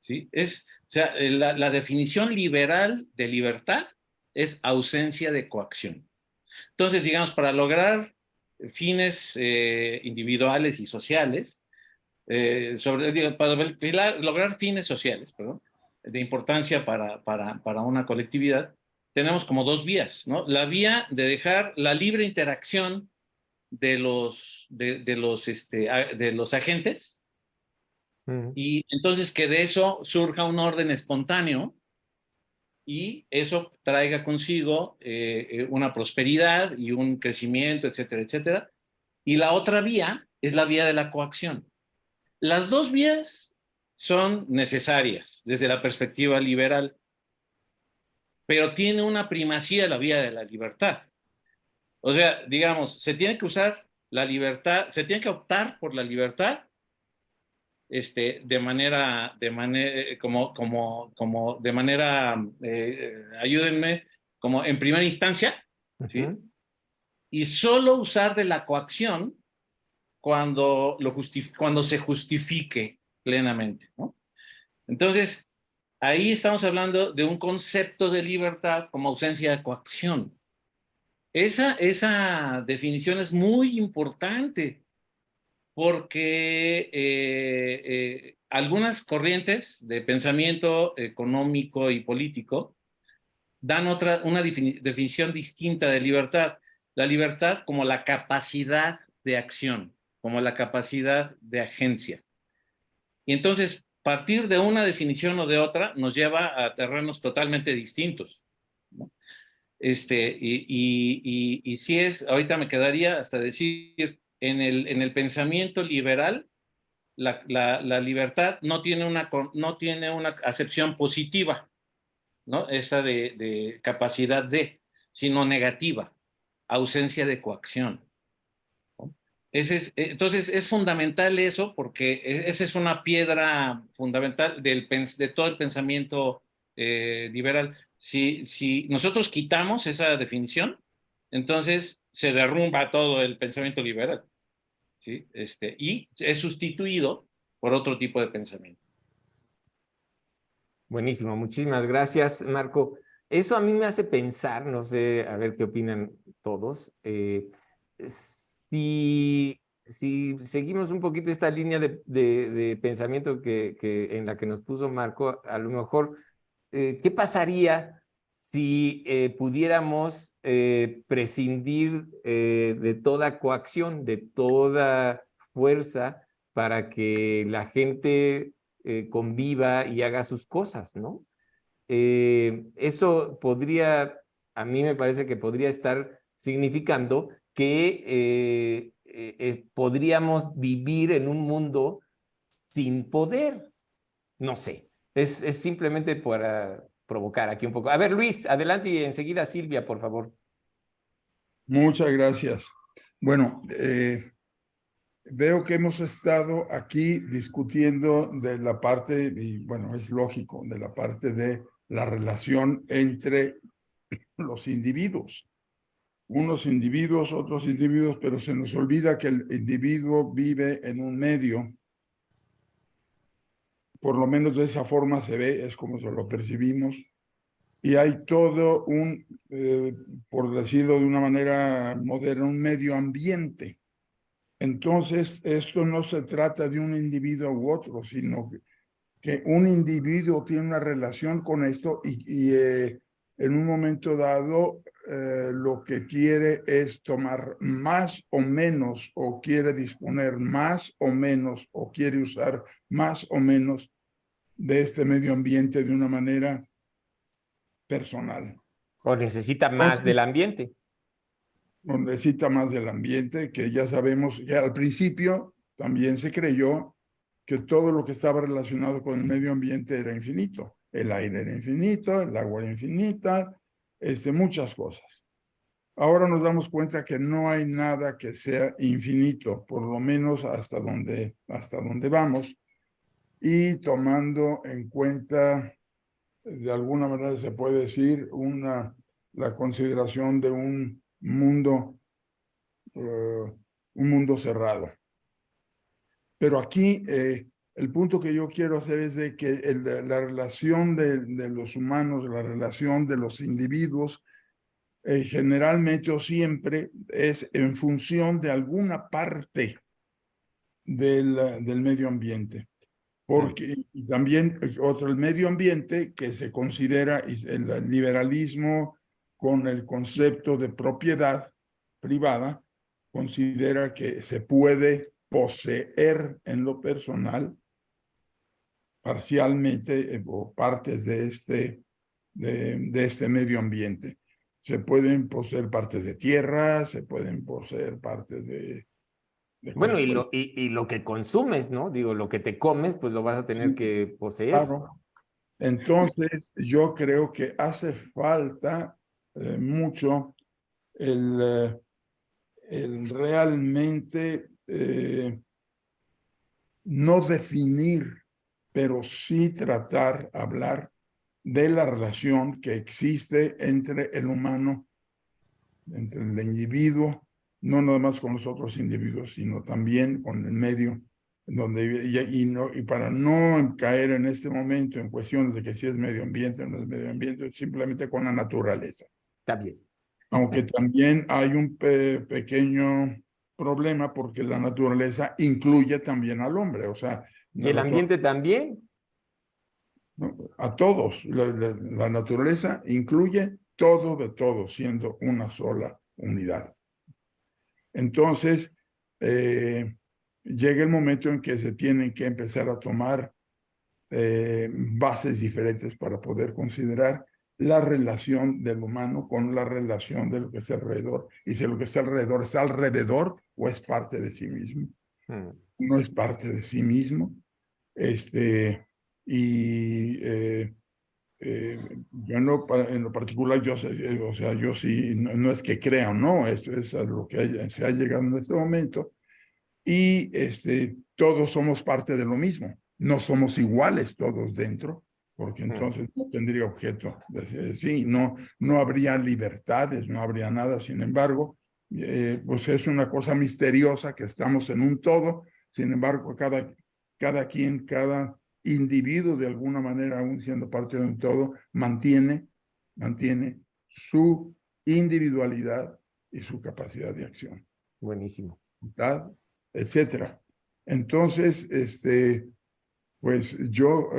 ¿sí? O sea, la definición liberal de libertad es ausencia de coacción. Entonces, digamos, para lograr fines individuales y sociales, para lograr fines sociales, perdón, de importancia para una colectividad, tenemos como dos vías, ¿no? La vía de dejar la libre interacción de los agentes y entonces que de eso surja un orden espontáneo y eso traiga consigo una prosperidad y un crecimiento, etcétera, etcétera. Y la otra vía es la vía de la coacción. Las dos vías son necesarias desde la perspectiva liberal, pero tiene una primacía la vía de la libertad. O sea, digamos, se tiene que usar la libertad, se tiene que optar por la libertad de manera, ayúdenme, como en primera instancia, ¿sí? Y solo usar de la coacción cuando se justifique plenamente, ¿no? Entonces, ahí estamos hablando de un concepto de libertad como ausencia de coacción. Esa definición es muy importante porque algunas corrientes de pensamiento económico y político dan una definición distinta de libertad. La libertad como la capacidad de acción, como la capacidad de agencia. Y entonces, partir de una definición o de otra nos lleva a terrenos totalmente distintos, ¿no? Y si es, ahorita me quedaría hasta decir, en el pensamiento liberal, la libertad no tiene una acepción positiva, ¿no? Esa de capacidad de, sino negativa, ausencia de coacción, ¿no? Entonces es fundamental eso porque esa es una piedra fundamental de todo el pensamiento liberal. Si nosotros quitamos esa definición, entonces se derrumba todo el pensamiento liberal, ¿sí? Y es sustituido por otro tipo de pensamiento. Buenísimo, muchísimas gracias, Marco. Eso a mí me hace pensar, no sé, a ver qué opinan todos. Si seguimos un poquito esta línea de pensamiento en la que nos puso Marco, a lo mejor, ¿qué pasaría si pudiéramos prescindir de toda coacción, de toda fuerza para que la gente conviva y haga sus cosas, ¿no? Eso podría, a mí me parece que podría estar significando que podríamos vivir en un mundo sin poder. No sé, es simplemente para provocar aquí un poco. A ver, Luis, adelante y enseguida Silvia, por favor. Muchas gracias. Bueno, veo que hemos estado aquí discutiendo de la parte, y bueno, es lógico, de la parte de la relación entre los individuos. Unos individuos, otros individuos, pero se nos olvida que el individuo vive en un medio. Por lo menos de esa forma se ve, es como se lo percibimos. Y hay todo un, por decirlo de una manera moderna, un medio ambiente. Entonces, esto no se trata de un individuo u otro, sino que un individuo tiene una relación con esto y en un momento dado lo que quiere es tomar más o menos, o quiere disponer más o menos, o quiere usar más o menos de este medio ambiente de una manera personal. O necesita más del ambiente. O necesita más del ambiente, que ya sabemos, ya al principio también se creyó que todo lo que estaba relacionado con el medio ambiente era infinito. El aire era infinito, el agua era infinita, muchas cosas. Ahora nos damos cuenta que no hay nada que sea infinito, por lo menos hasta donde vamos, y tomando en cuenta, de alguna manera se puede decir, la consideración de un mundo cerrado. Pero aquí el punto que yo quiero hacer es de que la relación de los humanos, la relación de los individuos, generalmente o siempre es en función de alguna parte del medio ambiente. Porque y también el medio ambiente que se considera el liberalismo con el concepto de propiedad privada, considera que se puede poseer en lo personal parcialmente o partes de este medio ambiente. Se pueden poseer partes de tierra, se pueden poseer partes de Bueno, cosas, y lo que consumes, ¿no? Digo, lo que te comes, pues lo vas a tener sí, que poseer. claro. Entonces, yo creo que hace falta mucho el realmente no definir, pero sí tratar, hablar de la relación que existe entre el humano, entre el individuo, no nada más con los otros individuos, sino también con el medio donde vive, y para no caer en este momento en cuestiones de que si es medio ambiente o no es medio ambiente, simplemente con la naturaleza. Está bien. Aunque también hay un pequeño problema porque la naturaleza incluye también al hombre, o sea, ¿Y el ambiente también? ¿no? A todos. La naturaleza incluye todo de todo, siendo una sola unidad. Entonces, llega el momento en que se tienen que empezar a tomar bases diferentes para poder considerar la relación del humano con la relación de lo que está alrededor. Y si lo que está alrededor o es parte de sí mismo. No es parte de sí mismo. Yo en lo particular, o sea, yo sí, no es que crea o no, esto es a lo que se ha llegado en este momento. Y todos somos parte de lo mismo. No somos iguales todos dentro, porque entonces no tendría objeto. Sí, no habría libertades, no habría nada. Sin embargo, pues es una cosa misteriosa que estamos en un todo. Sin embargo, cada individuo, de alguna manera, aún siendo parte de un todo, mantiene su individualidad y su capacidad de acción. Buenísimo. ¿Verdad? Etcétera. Entonces, pues yo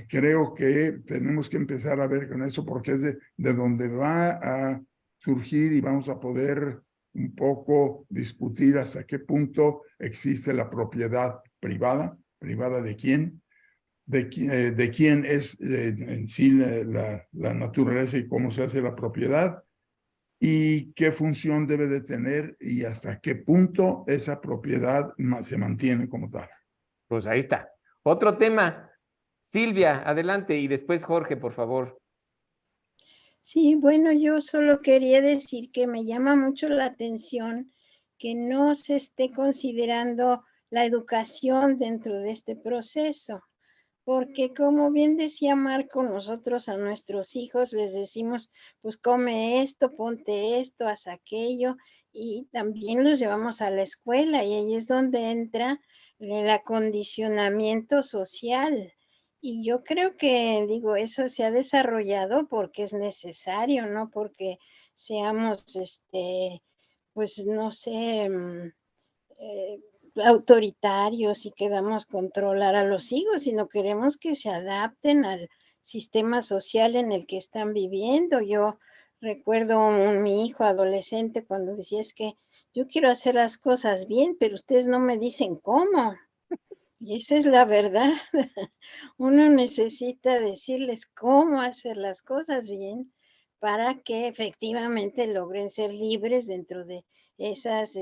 creo que tenemos que empezar a ver con eso porque es de donde va a surgir y vamos a poder un poco discutir hasta qué punto existe la propiedad privada. ¿Privada de quién? De quién es en sí la naturaleza y cómo se hace la propiedad y qué función debe de tener y hasta qué punto esa propiedad se mantiene como tal. Pues ahí está. Otro tema. Silvia, adelante, y después Jorge, por favor. Sí, bueno, yo solo quería decir que me llama mucho la atención que no se esté considerando la educación dentro de este proceso, porque como bien decía Marco, nosotros a nuestros hijos les decimos, pues come esto, ponte esto, haz aquello, y también los llevamos a la escuela y ahí es donde entra el acondicionamiento social. Y yo creo que, digo, eso se ha desarrollado porque es necesario, no porque seamos, pues no sé, autoritarios y queramos controlar a los hijos, sino queremos que se adapten al sistema social en el que están viviendo. Yo recuerdo mi hijo adolescente cuando decía, es que yo quiero hacer las cosas bien, pero ustedes no me dicen cómo. Y esa es la verdad. Uno necesita decirles cómo hacer las cosas bien para que efectivamente logren ser libres dentro de esas,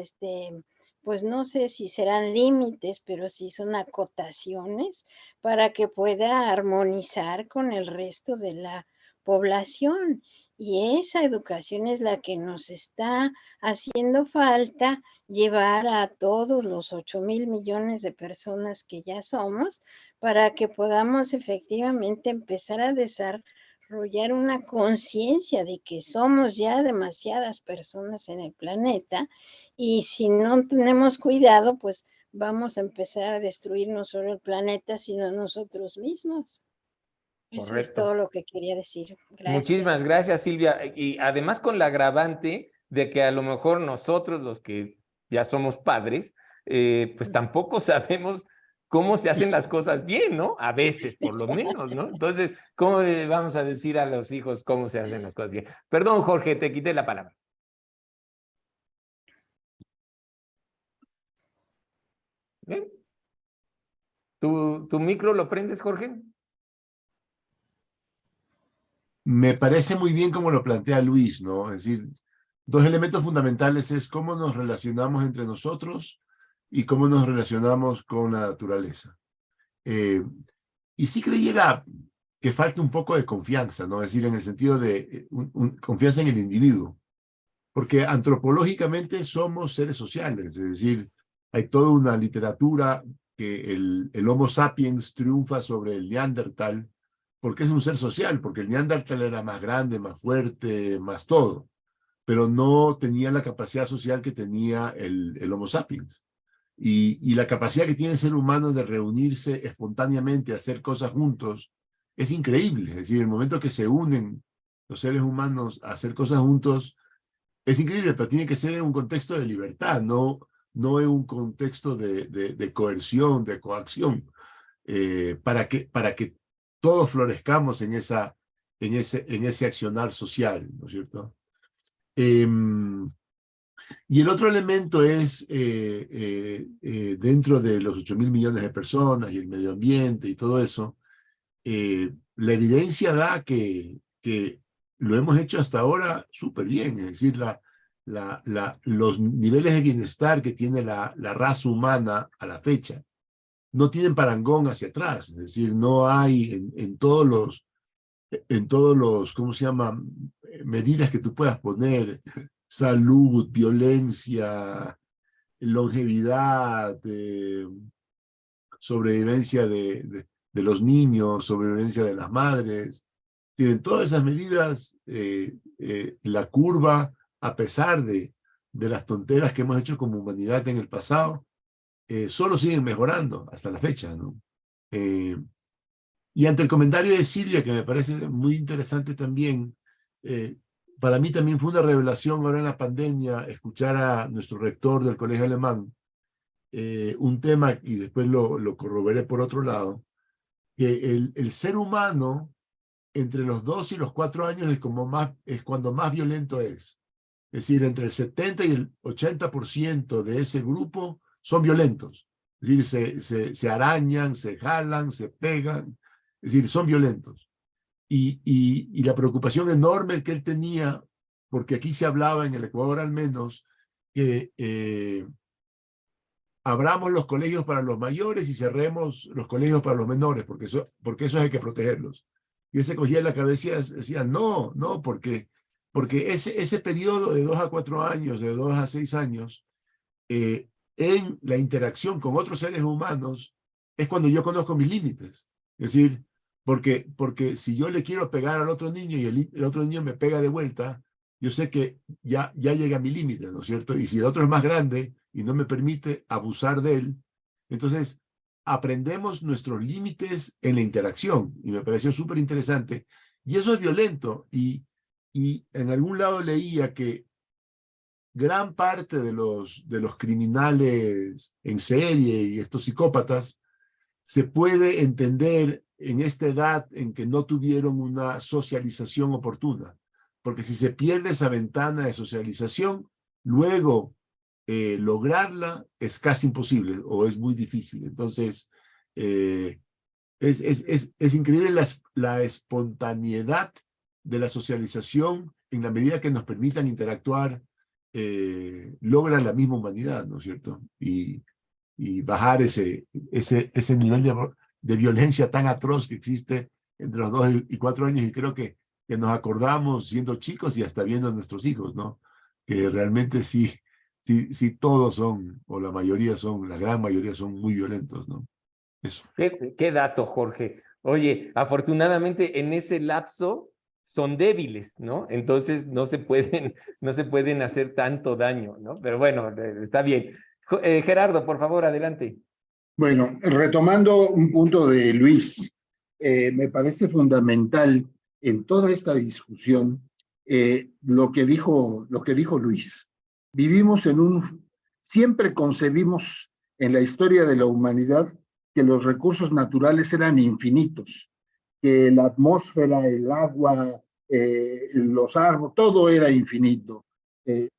pues no sé si serán límites, pero sí son acotaciones para que pueda armonizar con el resto de la población. Y esa educación es la que nos está haciendo falta llevar a todos los 8,000 millones de personas que ya somos para que podamos efectivamente empezar a desarrollar una conciencia de que somos ya demasiadas personas en el planeta y si no tenemos cuidado, pues vamos a empezar a destruir no solo el planeta, sino nosotros mismos. Eso es Correcto. todo lo que quería decir. Gracias. Muchísimas gracias, Silvia. Y además con la agravante de que a lo mejor nosotros, los que ya somos padres, pues tampoco sabemos cómo se hacen las cosas bien, ¿no? A veces, por lo menos, ¿no? Entonces, ¿cómo vamos a decir a los hijos cómo se hacen las cosas bien? Perdón, Jorge, te quité la palabra. ¿Bien? ¿Tu micro lo prendes, Jorge? Me parece muy bien como lo plantea Luis, ¿no? Es decir, dos elementos fundamentales es cómo nos relacionamos entre nosotros y cómo nos relacionamos con la naturaleza. Y sí creyera que falta un poco de confianza, ¿no? Es decir, en el sentido de confianza en el individuo. Porque antropológicamente somos seres sociales, es decir, hay toda una literatura que el Homo sapiens triunfa sobre el Neandertal, porque es un ser social, porque el Neandertal era más grande, más fuerte, más todo, pero no tenía la capacidad social que tenía el Homo sapiens. Y la capacidad que tiene el ser humano de reunirse espontáneamente, hacer cosas juntos, es increíble. Es decir, el momento que se unen los seres humanos a hacer cosas juntos, Es increíble, pero tiene que ser en un contexto de libertad, no en un contexto de coerción, de coacción, para que todos florezcamos en ese accionar social, ¿no es cierto? Y el otro elemento es, dentro de los 8.000 millones de personas y el medio ambiente y todo eso, la evidencia da que lo hemos hecho hasta ahora súper bien, es decir, los niveles de bienestar que tiene la raza humana a la fecha no tienen parangón hacia atrás, es decir, no hay en todos los, ¿cómo se llama?, medidas que tú puedas poner, salud, violencia, longevidad, sobrevivencia de los niños, sobrevivencia de las madres. Tienen todas esas medidas, la curva, a pesar de las tonteras que hemos hecho como humanidad en el pasado, solo siguen mejorando hasta la fecha, ¿no? Y ante el comentario de Silvia, que me parece muy interesante también, para mí también fue una revelación ahora en la pandemia escuchar a nuestro rector del colegio alemán, un tema, y después lo corroboré por otro lado, que el ser humano entre los 2 y los 4 años es cuando más violento es. Es decir, entre el 70 y el 80% de ese grupo son violentos. Es decir, se arañan, se jalan, se pegan. Es decir, son violentos. Y la preocupación enorme que él tenía, porque aquí se hablaba, en el Ecuador al menos, que abramos los colegios para los mayores y cerremos los colegios para los menores, porque eso hay que protegerlos. Y él se cogía la cabeza y decía, no, porque ese periodo de 2 a 4 años, de 2 a 6 años, en la interacción con otros seres humanos, es cuando yo conozco mis límites. Es decir, porque si yo le quiero pegar al otro niño y el otro niño me pega de vuelta, yo sé que ya llega a mi límite, ¿no es cierto? Y si el otro es más grande y no me permite abusar de él, entonces aprendemos nuestros límites en la interacción, y me pareció súper interesante. Y eso es violento, y en algún lado leía que gran parte de los criminales en serie y estos psicópatas se puede entender en esta edad en que no tuvieron una socialización oportuna, porque si se pierde esa ventana de socialización, luego lograrla es casi imposible o es muy difícil. Entonces, es increíble la espontaneidad de la socialización en la medida que nos permitan interactuar, logra la misma humanidad, ¿no es cierto? Y bajar ese nivel de violencia tan atroz que existe entre los 2 y 4 años, y creo que nos acordamos siendo chicos y hasta viendo a nuestros hijos, ¿no? Que realmente sí todos son, o la gran mayoría son muy violentos, ¿no? Eso. ¿Qué dato, Jorge? Oye, afortunadamente en ese lapso son débiles, ¿no? Entonces no se pueden hacer tanto daño, ¿no? Pero bueno, está bien. Gerardo, por favor, adelante. Bueno, retomando un punto de Luis, me parece fundamental en toda esta discusión lo que dijo Luis. Siempre concebimos en la historia de la humanidad que los recursos naturales eran infinitos, que la atmósfera, el agua, los árboles, todo era infinito.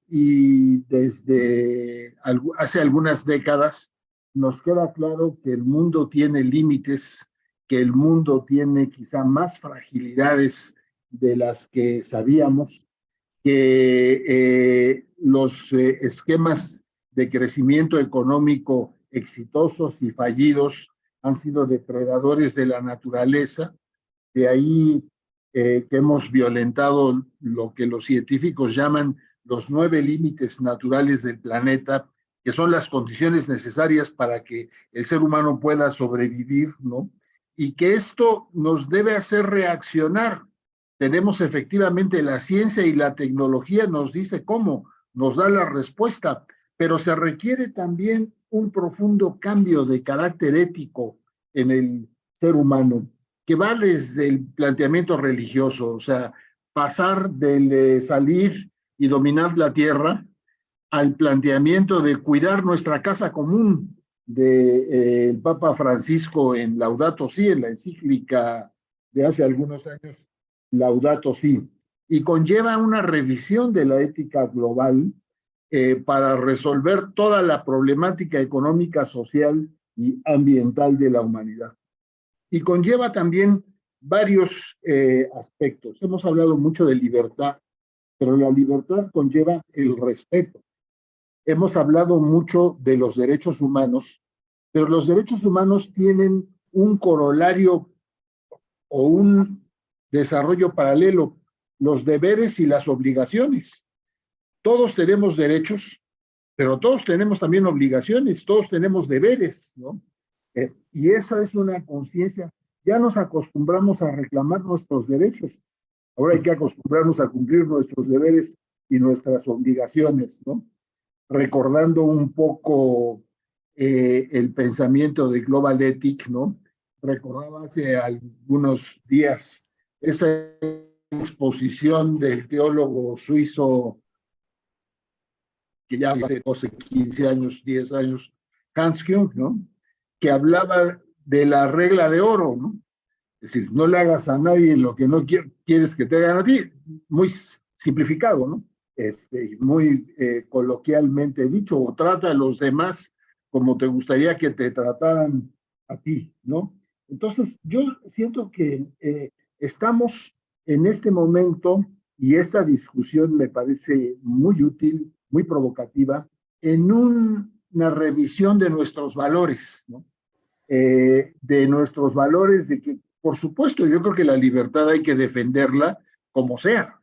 Y desde hace algunas décadas nos queda claro que el mundo tiene límites, que el mundo tiene quizá más fragilidades de las que sabíamos, que los esquemas de crecimiento económico exitosos y fallidos han sido depredadores de la naturaleza. De ahí que hemos violentado lo que los científicos llaman los 9 límites naturales del planeta, que son las condiciones necesarias para que el ser humano pueda sobrevivir, ¿no? Y que esto nos debe hacer reaccionar. Tenemos efectivamente la ciencia y la tecnología nos dice cómo, nos da la respuesta, pero se requiere también un profundo cambio de carácter ético en el ser humano, que va desde el planteamiento religioso, o sea, pasar del salir y dominar la tierra, al planteamiento de cuidar nuestra casa común de el Papa Francisco en Laudato Si, en la encíclica de hace algunos años, Laudato Si, y conlleva una revisión de la ética global para resolver toda la problemática económica, social y ambiental de la humanidad. Y conlleva también varios aspectos. Hemos hablado mucho de libertad, pero la libertad conlleva el respeto. Hemos hablado mucho de los derechos humanos, pero los derechos humanos tienen un corolario o un desarrollo paralelo, los deberes y las obligaciones. Todos tenemos derechos, pero todos tenemos también obligaciones, todos tenemos deberes, ¿no? Y esa es una conciencia. Ya nos acostumbramos a reclamar nuestros derechos. Ahora hay que acostumbrarnos a cumplir nuestros deberes y nuestras obligaciones, ¿no? Recordando un poco el pensamiento de Global Ethic, ¿no? Recordaba hace algunos días esa exposición del teólogo suizo que ya hace 12, 15 años, 10 años, Hans Küng, ¿no? Que hablaba de la regla de oro, ¿no? Es decir, no le hagas a nadie lo que no quieres que te hagan a ti, muy simplificado, ¿no? Muy coloquialmente dicho, o trata a los demás como te gustaría que te trataran a ti, ¿no? Entonces, yo siento que estamos en este momento, y esta discusión me parece muy útil, muy provocativa, en una revisión de nuestros valores, ¿no? De nuestros valores, de que, por supuesto, yo creo que la libertad hay que defenderla como sea.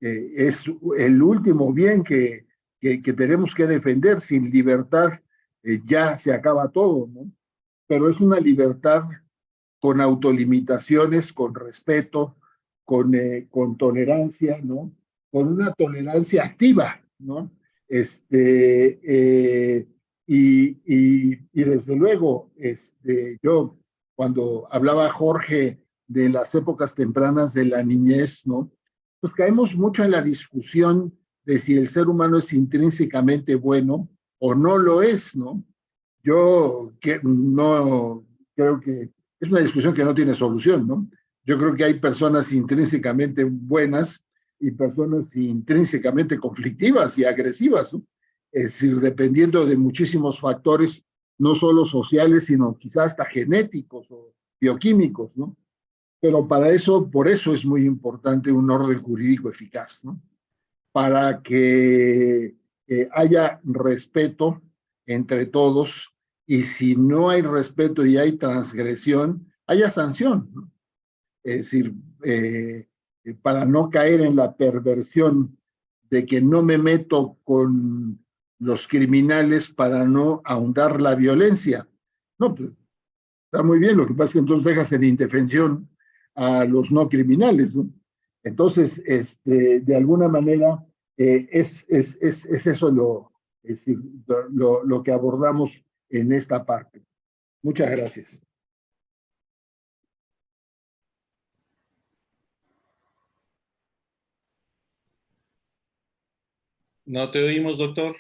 Es el último bien que tenemos que defender. Sin libertad ya se acaba todo, ¿no? Pero es una libertad con autolimitaciones, con respeto, con tolerancia, ¿no? Con una tolerancia activa, ¿no? Y desde luego, yo, cuando hablaba Jorge de las épocas tempranas de la niñez, ¿no? Pues caemos mucho en la discusión de si el ser humano es intrínsecamente bueno o no lo es, ¿no? Yo no creo que es una discusión que no tiene solución, ¿no? Yo creo que hay personas intrínsecamente buenas y personas intrínsecamente conflictivas y agresivas, ¿no? Es decir, dependiendo de muchísimos factores, no solo sociales, sino quizás hasta genéticos o bioquímicos, ¿no? Pero para eso, por eso es muy importante un orden jurídico eficaz, ¿no? Para que haya respeto entre todos, y si no hay respeto y hay transgresión, haya sanción, ¿no? Es decir, para no caer en la perversión de que no me meto con los criminales para no ahondar la violencia. No, pues está muy bien, lo que pasa es que entonces dejas en indefensión a los no criminales, ¿no? Entonces, de alguna manera, es eso es decir, lo que abordamos en esta parte. Muchas gracias. No te oímos, doctor.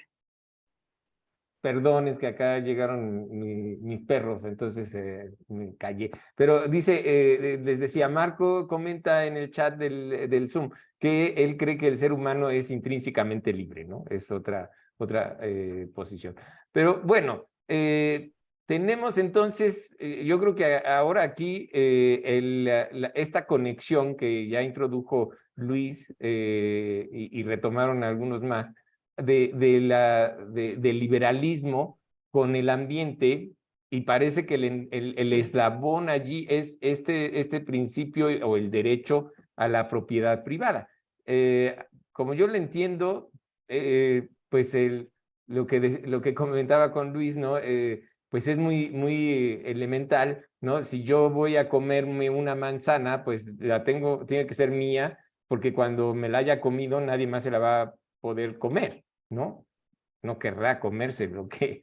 Perdón, es que acá llegaron mis perros, entonces me callé. Pero dice, les decía, Marco comenta en el chat del Zoom que él cree que el ser humano es intrínsecamente libre, ¿no? Es otra posición. Pero bueno, tenemos entonces, yo creo que ahora aquí esta conexión que ya introdujo Luis y retomaron algunos más, del liberalismo con el ambiente, y parece que el eslabón allí es este principio o el derecho a la propiedad privada. Como yo lo entiendo, pues lo que comentaba con Luis, ¿no? Pues es muy elemental, ¿no? Si yo voy a comerme una manzana, pues tiene que ser mía, porque cuando me la haya comido nadie más se la va a poder comer, ¿no? No querrá comerse lo que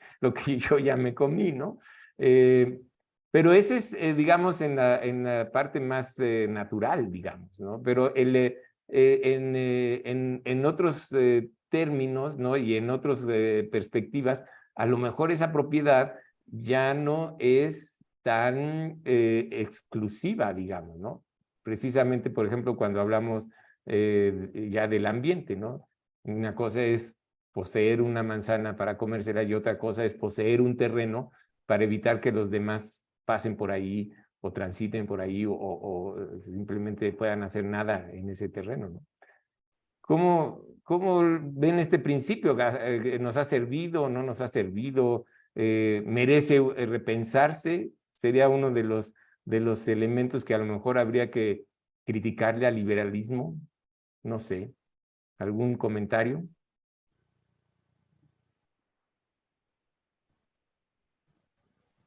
yo ya me comí, ¿no? Pero ese es, digamos, en la parte más natural, digamos, ¿no? Pero en otros términos, ¿no? Y en otras perspectivas, a lo mejor esa propiedad ya no es tan exclusiva, digamos, ¿no? Precisamente, por ejemplo, cuando hablamos ya del ambiente, ¿no? Una cosa es poseer una manzana para comérsela y otra cosa es poseer un terreno para evitar que los demás pasen por ahí o transiten por ahí o simplemente puedan hacer nada en ese terreno, ¿no? ¿Cómo ven este principio? ¿Nos ha servido o no nos ha servido? ¿Merece repensarse? ¿Sería uno de los elementos que a lo mejor habría que criticarle al liberalismo? No sé. ¿Algún comentario?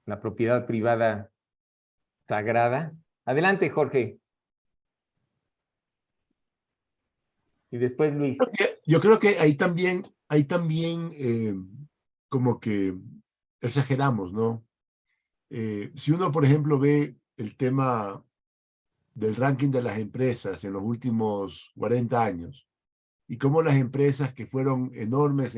La propiedad privada sagrada. Adelante, Jorge. Y después Luis. Yo creo que ahí también como que exageramos, ¿no? Si uno, por ejemplo, ve el tema del ranking de las empresas en los últimos 40 años y cómo las empresas que fueron enormes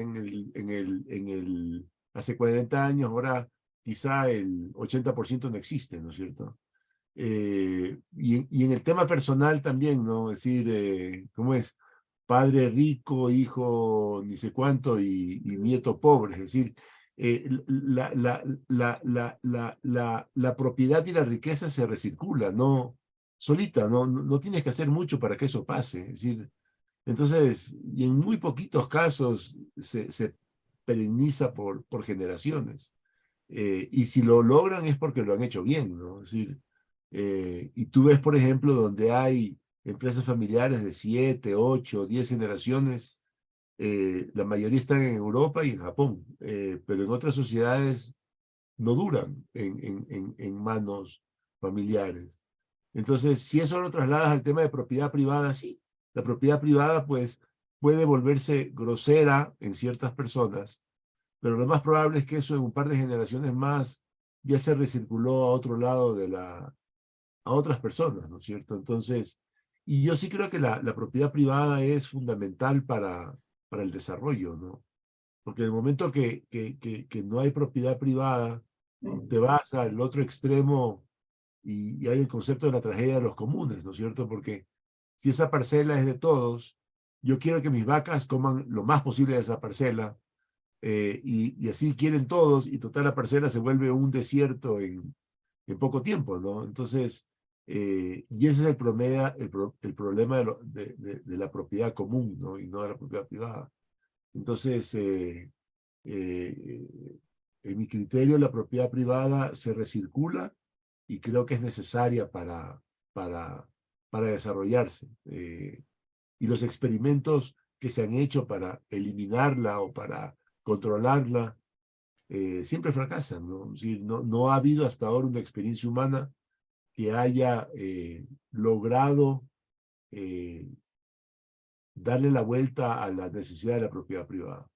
hace 40 años, ahora quizá el 80% no existe, ¿no es cierto? Y en el tema personal también, ¿no? Es decir, ¿cómo es? Padre rico, hijo ni sé cuánto y nieto pobre. Es decir, la propiedad y la riqueza se recircula, no solita, no tienes que hacer mucho para que eso pase. Es decir, entonces, y en muy poquitos casos se perenniza por generaciones. Y si lo logran es porque lo han hecho bien, ¿no? Es decir, y tú ves, por ejemplo, donde hay empresas familiares de 7, 8, 10 generaciones, la mayoría están en Europa y en Japón, pero en otras sociedades no duran en manos familiares. Entonces, si eso lo trasladas al tema de propiedad privada, sí, la propiedad privada pues puede volverse grosera en ciertas personas, pero lo más probable es que eso en un par de generaciones más ya se recirculó a otro lado a otras personas, ¿no es cierto? Entonces, y yo sí creo que la propiedad privada es fundamental para el desarrollo, ¿no? Porque en el momento que no hay propiedad privada, te vas al otro extremo y hay el concepto de la tragedia de los comunes, ¿no es cierto? Porque si esa parcela es de todos, yo quiero que mis vacas coman lo más posible de esa parcela, y así quieren todos, y total la parcela se vuelve un desierto en poco tiempo, ¿no? Entonces, y ese es el problema de la propiedad común, ¿no? Y no de la propiedad privada. Entonces, en mi criterio, la propiedad privada se recircula y creo que es necesaria para desarrollarse. Y los experimentos que se han hecho para eliminarla o para controlarla siempre fracasan, ¿no? Es decir, no ha habido hasta ahora una experiencia humana que haya logrado darle la vuelta a la necesidad de la propiedad privada.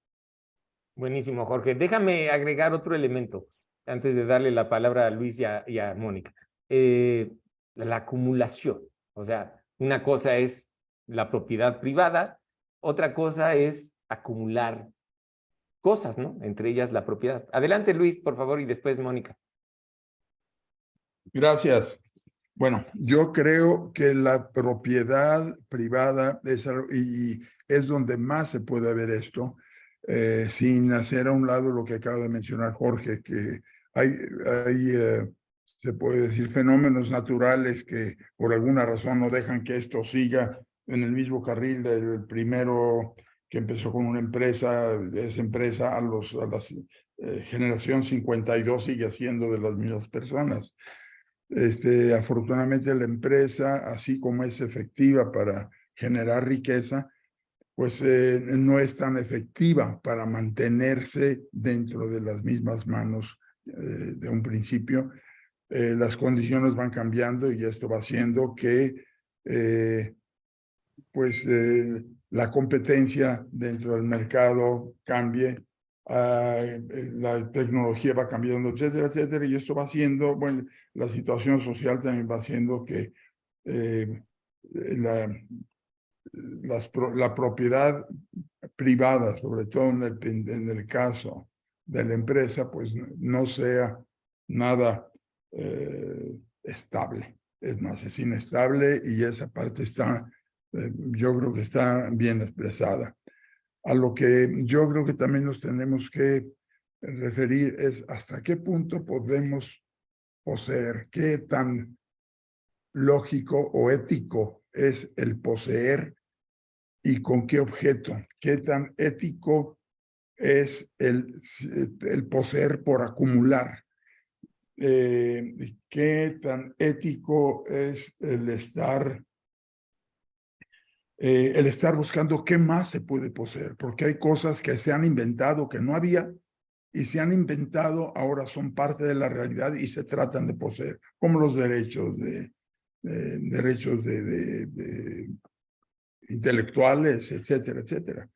Buenísimo, Jorge. Déjame agregar otro elemento antes de darle la palabra a Luis y a Mónica. La acumulación. O sea, una cosa es la propiedad privada, otra cosa es acumular cosas, ¿no? Entre ellas la propiedad. Adelante, Luis, por favor, y después Mónica. Gracias. Bueno, yo creo que la propiedad privada es donde más se puede ver esto, sin hacer a un lado lo que acaba de mencionar Jorge, que hay se puede decir, fenómenos naturales que por alguna razón no dejan que esto siga en el mismo carril del primero que empezó con una empresa, esa empresa a la generación 52 sigue siendo de las mismas personas. Afortunadamente la empresa, así como es efectiva para generar riqueza, pues no es tan efectiva para mantenerse dentro de las mismas manos de un principio. Las condiciones van cambiando y esto va haciendo que la competencia dentro del mercado cambie, la tecnología va cambiando, etcétera, etcétera, y esto va haciendo, bueno, la situación social también va haciendo que la propiedad privada, sobre todo en el caso de la empresa, pues no sea nada estable. Es más, es inestable y esa parte está, yo creo que está bien expresada. A lo que yo creo que también nos tenemos que referir es hasta qué punto podemos poseer, qué tan lógico o ético es el poseer y con qué objeto, qué tan ético es el poseer por acumular, qué tan ético es el estar buscando qué más se puede poseer, porque hay cosas que se han inventado que no había y se han inventado, ahora son parte de la realidad y se tratan de poseer, como los derechos intelectuales, etcétera, etcétera.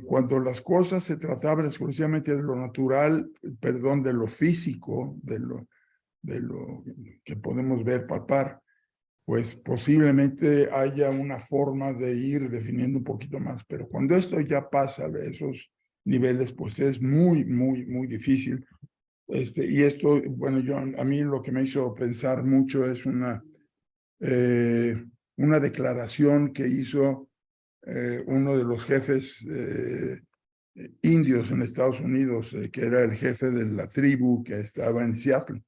Cuando las cosas se trataban exclusivamente de lo natural, perdón, de lo físico, de lo que podemos ver, palpar, pues posiblemente haya una forma de ir definiendo un poquito más. Pero cuando esto ya pasa a esos niveles, pues es muy, muy, muy difícil. Y esto, bueno, a mí lo que me hizo pensar mucho es una declaración que hizo uno de los jefes indios en Estados Unidos, que era el jefe de la tribu que estaba en Seattle.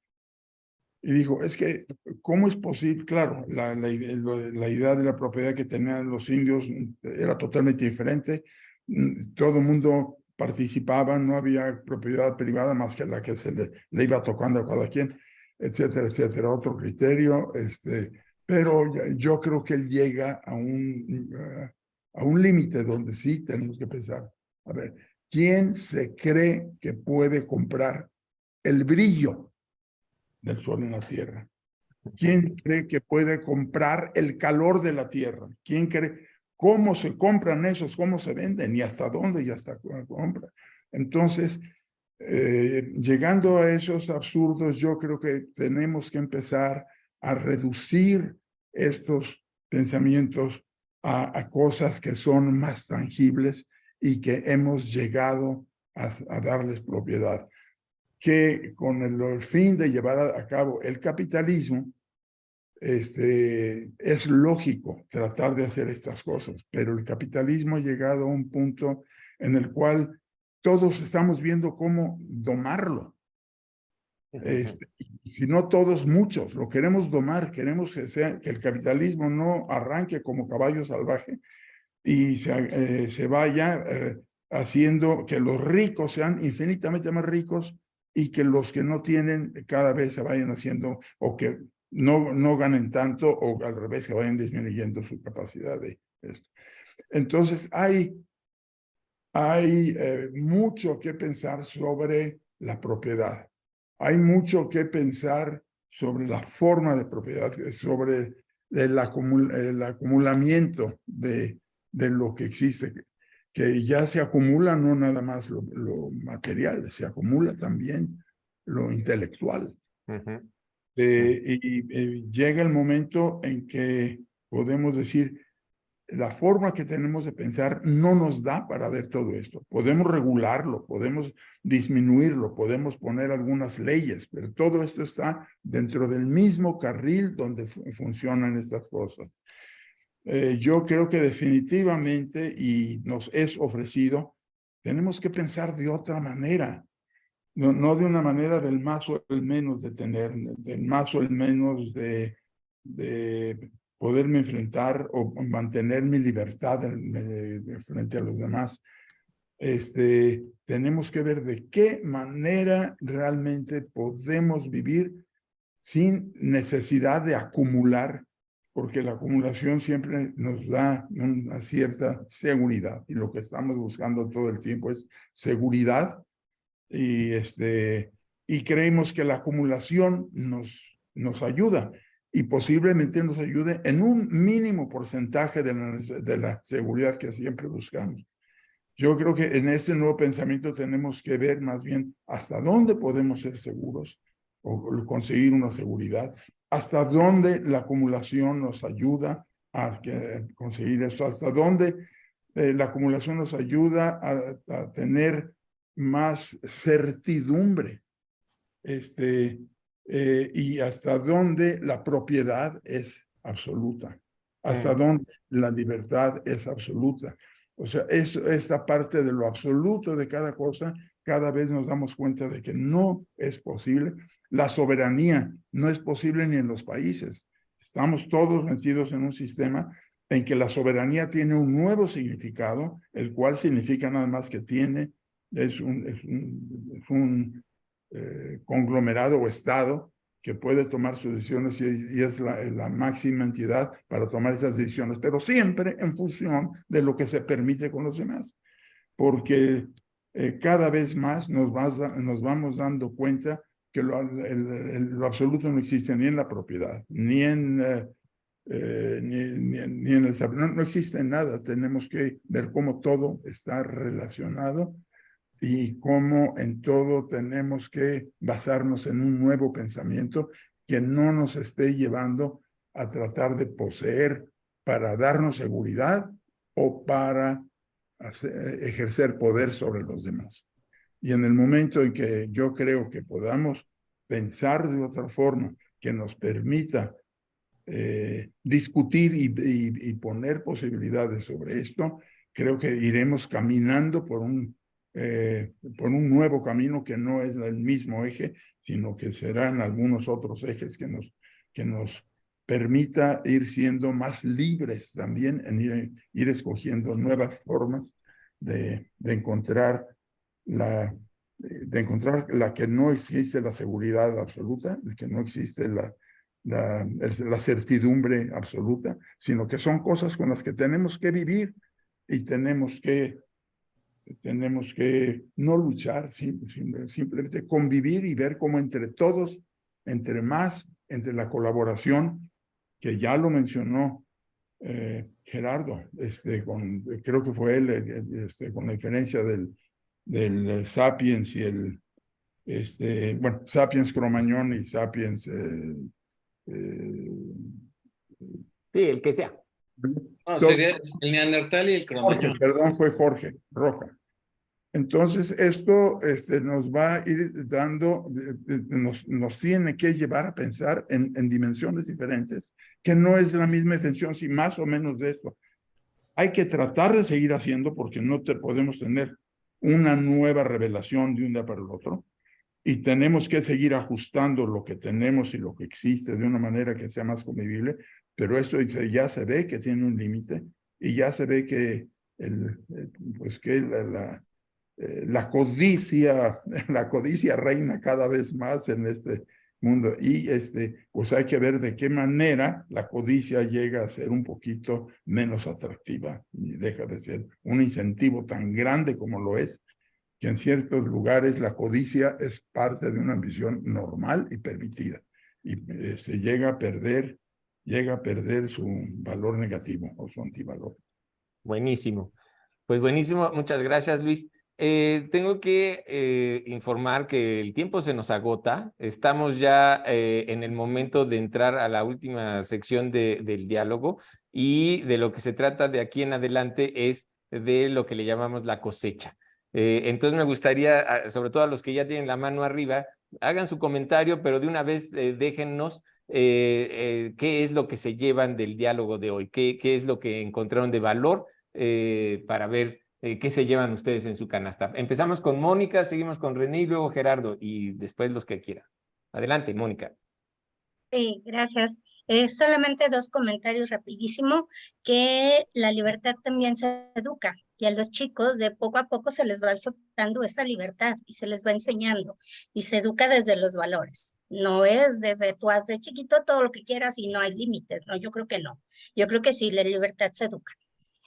Y dijo, es que, ¿cómo es posible? Claro, la idea de la propiedad que tenían los indios era totalmente diferente. Todo el mundo participaba, no había propiedad privada más que la que se le iba tocando a cada quien, etcétera, etcétera. Otro criterio, pero yo creo que él llega a un límite donde sí tenemos que pensar, a ver, ¿quién se cree que puede comprar el brillo del sol en la tierra? ¿Quién cree que puede comprar el calor de la tierra? ¿Quién cree? ¿Cómo se compran esos? ¿Cómo se venden? ¿Y hasta dónde? ¿Y hasta cuándo compra? Entonces, llegando a esos absurdos, yo creo que tenemos que empezar a reducir estos pensamientos a cosas que son más tangibles y que hemos llegado a darles propiedad. Que con el fin de llevar a cabo el capitalismo, es lógico tratar de hacer estas cosas, pero el capitalismo ha llegado a un punto en el cual todos estamos viendo cómo domarlo. Si no todos, muchos, lo queremos domar, queremos que el capitalismo no arranque como caballo salvaje y se vaya haciendo que los ricos sean infinitamente más ricos y que los que no tienen cada vez se vayan haciendo o que no ganen tanto o al revés que vayan disminuyendo su capacidad de esto. Entonces hay mucho que pensar sobre la propiedad. Hay mucho que pensar sobre la forma de propiedad, sobre el acumulamiento de lo que existe, que ya se acumula no nada más lo material, se acumula también lo intelectual. Y llega el momento en que podemos decir, la forma que tenemos de pensar no nos da para ver todo esto. Podemos regularlo, podemos disminuirlo, podemos poner algunas leyes, pero todo esto está dentro del mismo carril donde funcionan estas cosas. Yo creo que definitivamente, y nos es ofrecido, tenemos que pensar de otra manera. No de una manera del más o el menos de tener, del más o el menos de poderme enfrentar o mantener mi libertad frente a los demás. Tenemos que ver de qué manera realmente podemos vivir sin necesidad de acumular, porque la acumulación siempre nos da una cierta seguridad y lo que estamos buscando todo el tiempo es seguridad y creemos que la acumulación nos ayuda y posiblemente nos ayude en un mínimo porcentaje de la seguridad que siempre buscamos. Yo creo que en ese nuevo pensamiento tenemos que ver más bien hasta dónde podemos ser seguros o conseguir una seguridad, hasta dónde la acumulación nos ayuda a conseguir eso. ¿Hasta dónde la acumulación nos ayuda a tener más certidumbre? Y hasta dónde la propiedad es absoluta, hasta dónde la libertad es absoluta. O sea, esta parte de lo absoluto de cada cosa, cada vez nos damos cuenta de que no es posible. La soberanía no es posible ni en los países. Estamos todos metidos en un sistema en que la soberanía tiene un nuevo significado, el cual significa nada más que es un conglomerado o Estado que puede tomar sus decisiones y es la máxima entidad para tomar esas decisiones, pero siempre en función de lo que se permite con los demás, porque cada vez más nos vamos dando cuenta que lo absoluto no existe ni en la propiedad, ni en el saber, no existe nada. Tenemos que ver cómo todo está relacionado y cómo en todo tenemos que basarnos en un nuevo pensamiento que no nos esté llevando a tratar de poseer para darnos seguridad o para ejercer poder sobre los demás. Y en el momento en que yo creo que podamos pensar de otra forma que nos permita discutir y poner posibilidades sobre esto, creo que iremos caminando por un nuevo camino que no es el mismo eje, sino que serán algunos otros ejes que nos permita ir siendo más libres también en ir escogiendo nuevas formas de encontrar la que no existe la seguridad absoluta, de que no existe la certidumbre absoluta, sino que son cosas con las que tenemos que vivir y tenemos que no luchar, simplemente convivir y ver cómo entre todos, entre la colaboración, que ya lo mencionó Gerardo, creo que fue él, con la diferencia del Sapiens y Sapiens Cromañón y Sapiens Sí, el que sea. No, sería el Neandertal y el Cromañón. Perdón, fue Jorge Roca. Entonces, esto nos va a ir dando, nos tiene que llevar a pensar en dimensiones diferentes, que no es la misma extensión, si más o menos de esto. Hay que tratar de seguir haciendo porque no podemos tener una nueva revelación de un día para el otro. Y tenemos que seguir ajustando lo que tenemos y lo que existe de una manera que sea más convivible, pero esto ya se ve que tiene un límite y ya se ve que, la codicia reina cada vez más en este mundo y pues hay que ver de qué manera la codicia llega a ser un poquito menos atractiva y deja de ser un incentivo tan grande como lo es, que en ciertos lugares la codicia es parte de una ambición normal y permitida y se llega a perder su valor negativo o su antivalor. Buenísimo. Pues buenísimo, muchas gracias, Luis. Tengo que informar que el tiempo se nos agota. Estamos ya en el momento de entrar a la última sección del diálogo y de lo que se trata de aquí en adelante es de lo que le llamamos la cosecha. Entonces me gustaría, sobre todo a los que ya tienen la mano arriba, hagan su comentario, pero de una vez déjennos qué es lo que se llevan del diálogo de hoy, qué es lo que encontraron de valor para ver qué se llevan ustedes en su canasta. Empezamos con Mónica, seguimos con René y luego Gerardo y después los que quieran. Adelante, Mónica. Sí, gracias. Solamente dos comentarios rapidísimo, que la libertad también se educa y a los chicos de poco a poco se les va soltando esa libertad y se les va enseñando y se educa desde los valores. No es desde tú haz de chiquito todo lo que quieras y no hay límites, no, yo creo que no. Yo creo que sí, la libertad se educa.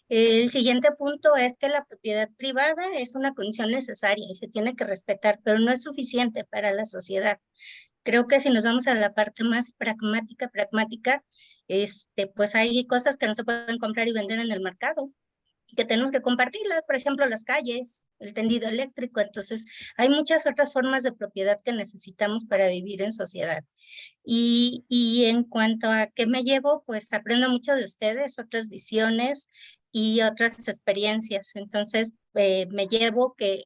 El siguiente punto es que la propiedad privada es una condición necesaria y se tiene que respetar, pero no es suficiente para la sociedad. Creo que si nos vamos a la parte más pragmática, pues hay cosas que no se pueden comprar y vender en el mercado. que tenemos que compartirlas, por ejemplo, las calles, el tendido eléctrico. Entonces, hay muchas otras formas de propiedad que necesitamos para vivir en sociedad. Y en cuanto a qué me llevo, pues aprendo mucho de ustedes, otras visiones y otras experiencias. Entonces, me llevo que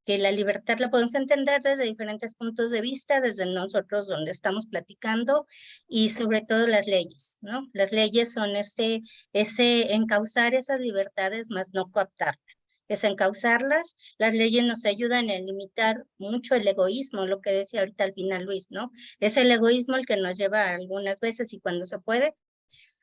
la libertad la podemos entender desde diferentes puntos de vista, desde nosotros donde estamos platicando, y sobre todo las leyes, ¿no? Las leyes son ese encauzar esas libertades, más no cooptarlas. Es encauzarlas. Las leyes nos ayudan a limitar mucho el egoísmo, lo que decía ahorita al final Luis, ¿no? Es el egoísmo el que nos lleva algunas veces, y cuando se puede,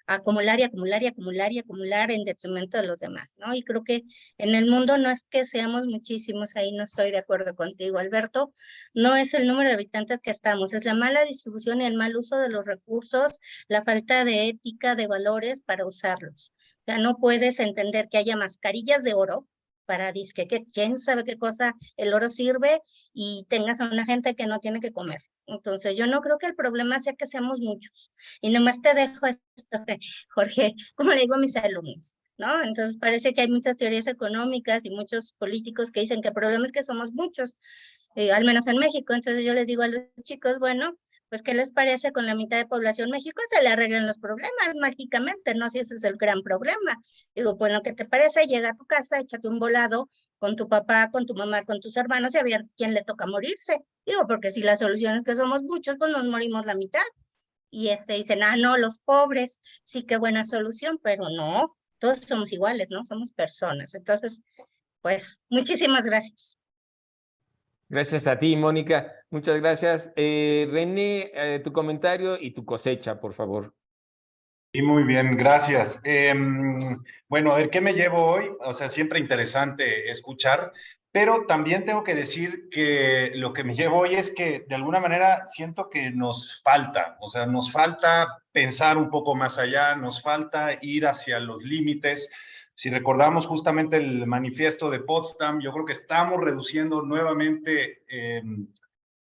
acumular y acumular y acumular y acumular en detrimento de los demás, ¿no? Y creo que en el mundo no es que seamos muchísimos, ahí no estoy de acuerdo contigo, Alberto, no es el número de habitantes que estamos, es la mala distribución y el mal uso de los recursos, la falta de ética, de valores para usarlos. O sea, no puedes entender que haya mascarillas de oro para disque, que quién sabe qué cosa el oro sirve, y tengas a una gente que no tiene que comer. Entonces, yo no creo que el problema sea que seamos muchos. Y nomás te dejo esto, Jorge, como le digo a mis alumnos, ¿no? Entonces, parece que hay muchas teorías económicas y muchos políticos que dicen que el problema es que somos muchos, al menos en México. Entonces, yo les digo a los chicos, bueno, pues, ¿qué les parece con la mitad de población México? Se le arreglan los problemas mágicamente, ¿no? Si ese es el gran problema. Digo, bueno, ¿qué te parece? Llega a tu casa, échate un volado con tu papá, con tu mamá, con tus hermanos, y a ver quién le toca morirse. Digo, porque si la solución es que somos muchos, pues nos morimos la mitad. Y dicen, ah, no, los pobres, sí, qué buena solución, pero no, todos somos iguales, ¿no? Somos personas. Entonces, pues, muchísimas gracias. Gracias a ti, Mónica. Muchas gracias. René, tu comentario y tu cosecha, por favor. Y muy bien, gracias. Bueno, a ver, ¿qué me llevo hoy? O sea, siempre interesante escuchar, pero también tengo que decir que lo que me llevo hoy es que de alguna manera siento que nos falta, o sea, nos falta pensar un poco más allá, nos falta ir hacia los límites. Si recordamos justamente el manifiesto de Potsdam, yo creo que estamos reduciendo nuevamente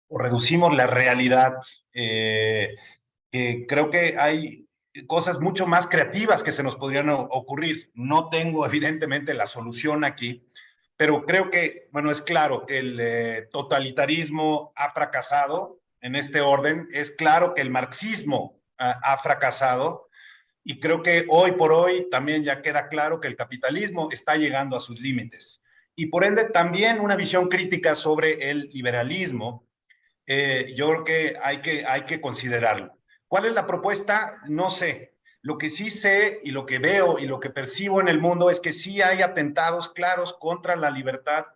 o reducimos la realidad. Creo que hay cosas mucho más creativas que se nos podrían ocurrir. No tengo evidentemente la solución aquí, pero creo que, bueno, es claro que el totalitarismo ha fracasado en este orden, es claro que el marxismo ha fracasado, y creo que hoy por hoy también ya queda claro que el capitalismo está llegando a sus límites. Y por ende también una visión crítica sobre el liberalismo, yo creo que hay que considerarlo. ¿Cuál es la propuesta? No sé. Lo que sí sé y lo que veo y lo que percibo en el mundo es que sí hay atentados claros contra la libertad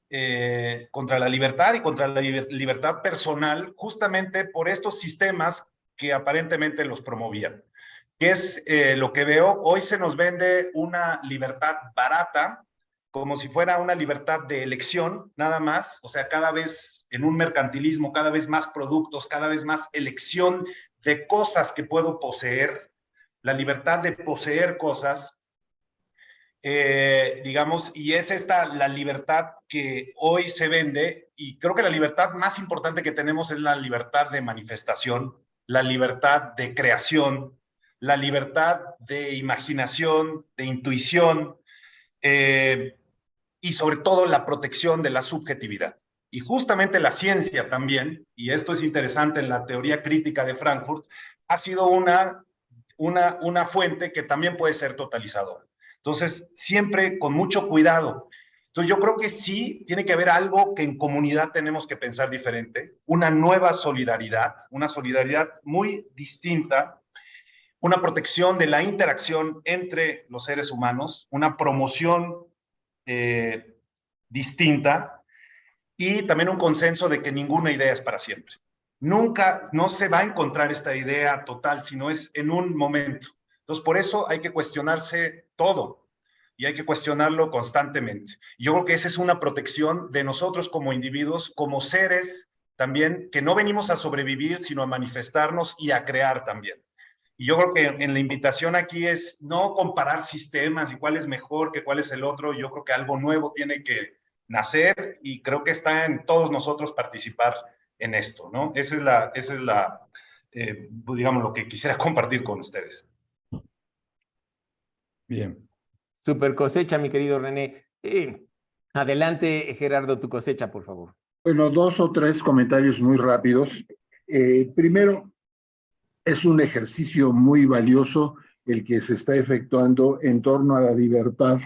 y contra la libertad personal, justamente por estos sistemas que aparentemente los promovían. ¿Qué es lo que veo? Hoy se nos vende una libertad barata, como si fuera una libertad de elección, nada más. O sea, cada vez en un mercantilismo, cada vez más productos, cada vez más elección de cosas que puedo poseer, la libertad de poseer cosas, digamos, y es esta la libertad que hoy se vende, y creo que la libertad más importante que tenemos es la libertad de manifestación, la libertad de creación, la libertad de imaginación, de intuición, y sobre todo la protección de la subjetividad. Y justamente la ciencia también, y esto es interesante en la teoría crítica de Frankfurt, ha sido una fuente que también puede ser totalizadora. Entonces, siempre con mucho cuidado. Entonces, yo creo que sí tiene que haber algo que en comunidad tenemos que pensar diferente, una nueva solidaridad, una solidaridad muy distinta, una protección de la interacción entre los seres humanos, una promoción distinta, y también un consenso de que ninguna idea es para siempre. Nunca, no se va a encontrar esta idea total, sino es en un momento. Entonces, por eso hay que cuestionarse todo y hay que cuestionarlo constantemente. Yo creo que esa es una protección de nosotros como individuos, como seres también, que no venimos a sobrevivir, sino a manifestarnos y a crear también. Y yo creo que en la invitación aquí es no comparar sistemas y cuál es mejor que cuál es el otro. Yo creo que algo nuevo tiene que nacer, y creo que está en todos nosotros participar en esto, ¿no? Esa es la digamos, lo que quisiera compartir con ustedes. Bien. Super cosecha, mi querido René. Adelante, Gerardo, tu cosecha, por favor. Bueno, 2 o 3 comentarios muy rápidos. Primero, es un ejercicio muy valioso el que se está efectuando en torno a la libertad,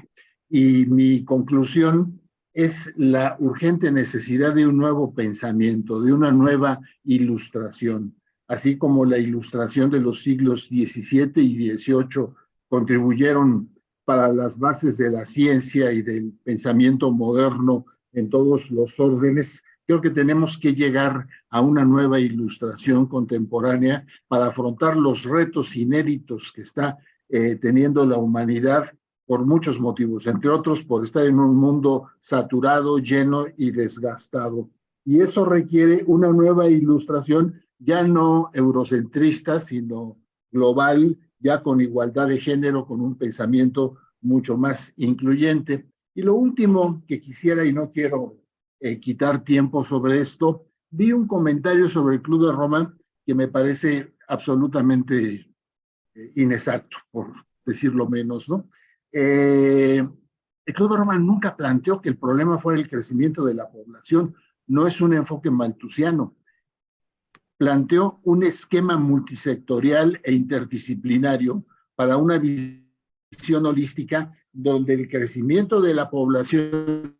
y mi conclusión es la urgente necesidad de un nuevo pensamiento, de una nueva ilustración, así como la ilustración de los siglos XVII y XVIII contribuyeron para las bases de la ciencia y del pensamiento moderno en todos los órdenes. Creo que tenemos que llegar a una nueva ilustración contemporánea para afrontar los retos inéditos que está teniendo la humanidad por muchos motivos, entre otros por estar en un mundo saturado, lleno y desgastado. Y eso requiere una nueva ilustración, ya no eurocentrista, sino global, ya con igualdad de género, con un pensamiento mucho más incluyente. Y lo último que quisiera, y no quiero quitar tiempo sobre esto, vi un comentario sobre el Club de Roma que me parece absolutamente inexacto, por decirlo menos, ¿no? El Club de Roma nunca planteó que el problema fuera el crecimiento de la población, no es un enfoque malthusiano. Planteó un esquema multisectorial e interdisciplinario para una visión holística donde el crecimiento de la población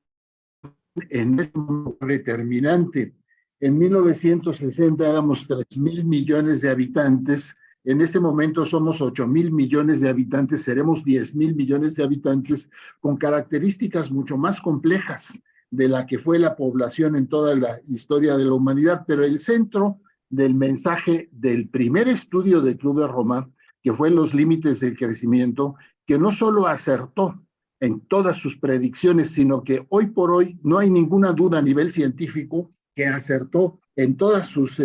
en este momento determinante. En 1960 éramos 3,000 millones de habitantes, en este momento somos 8,000 millones de habitantes, seremos 10,000 millones de habitantes, con características mucho más complejas de la que fue la población en toda la historia de la humanidad, pero el centro del mensaje del primer estudio del Club de Roma, que fue Los límites del crecimiento, que no solo acertó en todas sus predicciones, sino que hoy por hoy no hay ninguna duda a nivel científico que acertó en todas sus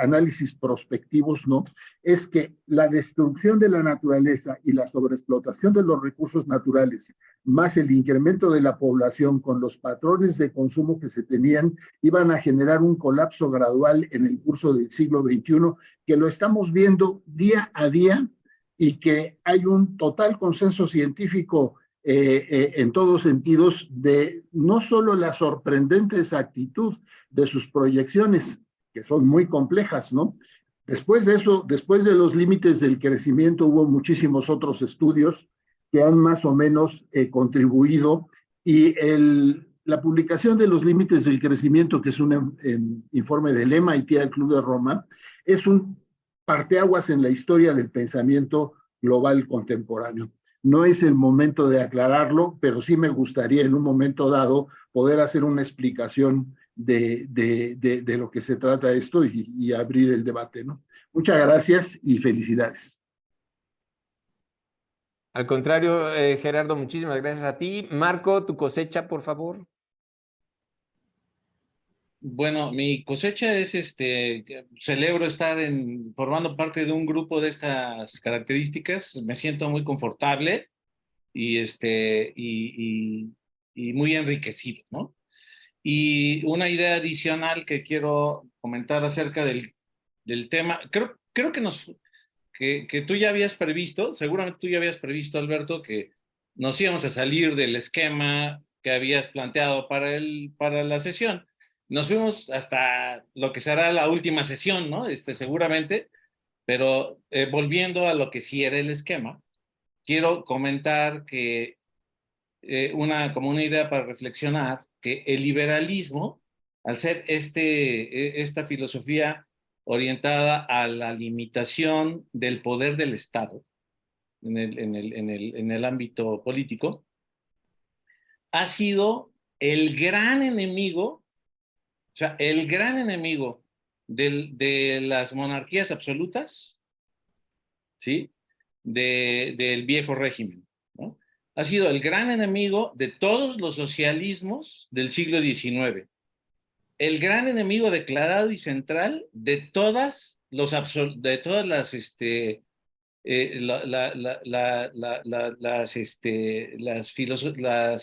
análisis prospectivos, ¿no? Es que la destrucción de la naturaleza y la sobreexplotación de los recursos naturales, más el incremento de la población con los patrones de consumo que se tenían, iban a generar un colapso gradual en el curso del siglo XXI, que lo estamos viendo día a día, y que hay un total consenso científico en todos sentidos de no solo la sorprendente exactitud de sus proyecciones, que son muy complejas, ¿no? Después de eso, después de los límites del crecimiento, hubo muchísimos otros estudios que han más o menos contribuido, y la publicación de los límites del crecimiento, que es un informe del MIT al Club de Roma, es un parteaguas en la historia del pensamiento global contemporáneo. No es el momento de aclararlo, pero sí me gustaría en un momento dado poder hacer una explicación de lo que se trata esto y abrir el debate, ¿no? Muchas gracias y felicidades. Al contrario, Gerardo, muchísimas gracias a ti. Marco, tu cosecha, por favor. Bueno, mi cosecha es celebro estar formando parte de un grupo de estas características. Me siento muy confortable y muy enriquecido, ¿no? Y una idea adicional que quiero comentar acerca del tema, creo que tú ya habías previsto, seguramente tú ya habías previsto, Alberto, que nos íbamos a salir del esquema que habías planteado para la sesión. Nos fuimos hasta lo que será la última sesión, ¿no? Seguramente, pero volviendo a lo que sí era el esquema, quiero comentar que como una idea para reflexionar, que el liberalismo, al ser esta filosofía orientada a la limitación del poder del Estado en el ámbito político, ha sido el gran enemigo, o sea, el gran enemigo de las monarquías absolutas, ¿sí? Del viejo régimen, ¿no? Ha sido el gran enemigo de todos los socialismos del siglo XIX, el gran enemigo declarado y central de todas las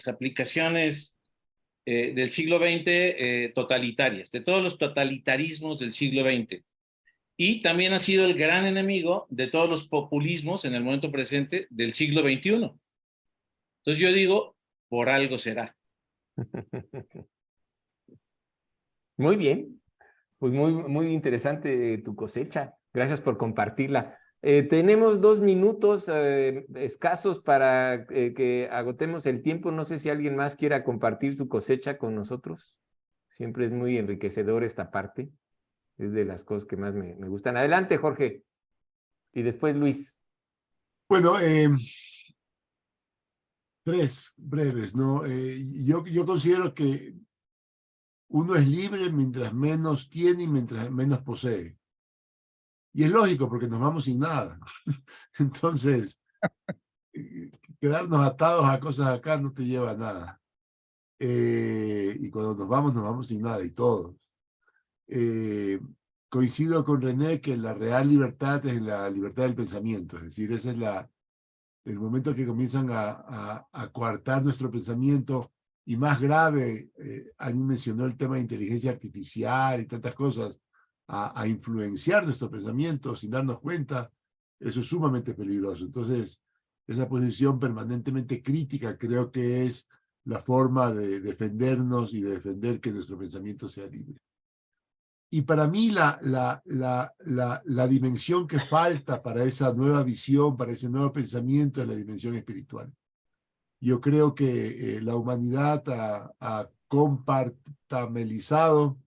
aplicaciones del siglo XX totalitarias, de todos los totalitarismos del siglo XX. Y también ha sido el gran enemigo de todos los populismos en el momento presente del siglo XXI. Entonces yo digo, por algo será. Muy bien, pues muy interesante tu cosecha. Gracias por compartirla. Tenemos 2 minutos escasos para que agotemos el tiempo. No sé si alguien más quiera compartir su cosecha con nosotros. Siempre es muy enriquecedor esta parte. Es de las cosas que más me gustan. Adelante, Jorge. Y después Luis. Bueno, 3 breves, ¿no? Yo considero que uno es libre mientras menos tiene y mientras menos posee. Y es lógico porque nos vamos sin nada. Entonces, quedarnos atados a cosas acá no te lleva a nada. Y cuando nos vamos sin nada y todos. Coincido con René que la real libertad es la libertad del pensamiento. Es decir, ese es el momento que comienzan a coartar nuestro pensamiento. Y más grave, Ani mencionó el tema de inteligencia artificial y tantas cosas, a influenciar nuestro pensamiento sin darnos cuenta. Eso es sumamente peligroso. Entonces, esa posición permanentemente crítica creo que es la forma de defendernos y de defender que nuestro pensamiento sea libre. Y para mí la dimensión que falta para esa nueva visión, para ese nuevo pensamiento, es la dimensión espiritual. Yo creo que la humanidad ha compartimentalizado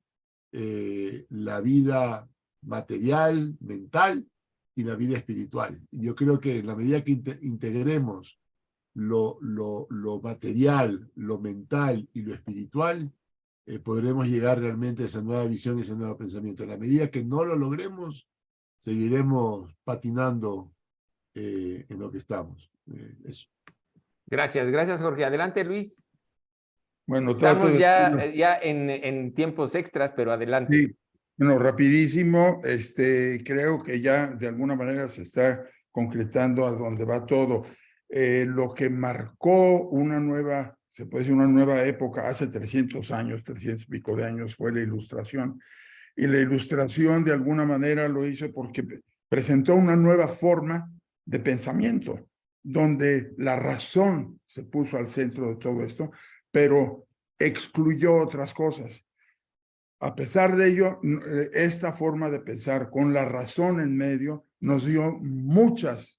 la vida material, mental y la vida espiritual. Yo creo que en la medida que integremos lo material, lo mental y lo espiritual, podremos llegar realmente a esa nueva visión y ese nuevo pensamiento. En la medida que no lo logremos, seguiremos patinando en lo que estamos. Eso. Gracias, Jorge. Adelante, Luis. Bueno, trato Estamos de ya en tiempos extras, pero adelante. Sí, bueno, rapidísimo, creo que ya de alguna manera se está concretando a dónde va todo. Lo que marcó una nueva, se puede decir una nueva época, hace 300 años, 300 y pico de años, fue la Ilustración. Y la Ilustración de alguna manera lo hizo porque presentó una nueva forma de pensamiento, donde la razón se puso al centro de todo esto, pero excluyó otras cosas. A pesar de ello, esta forma de pensar con la razón en medio nos dio muchas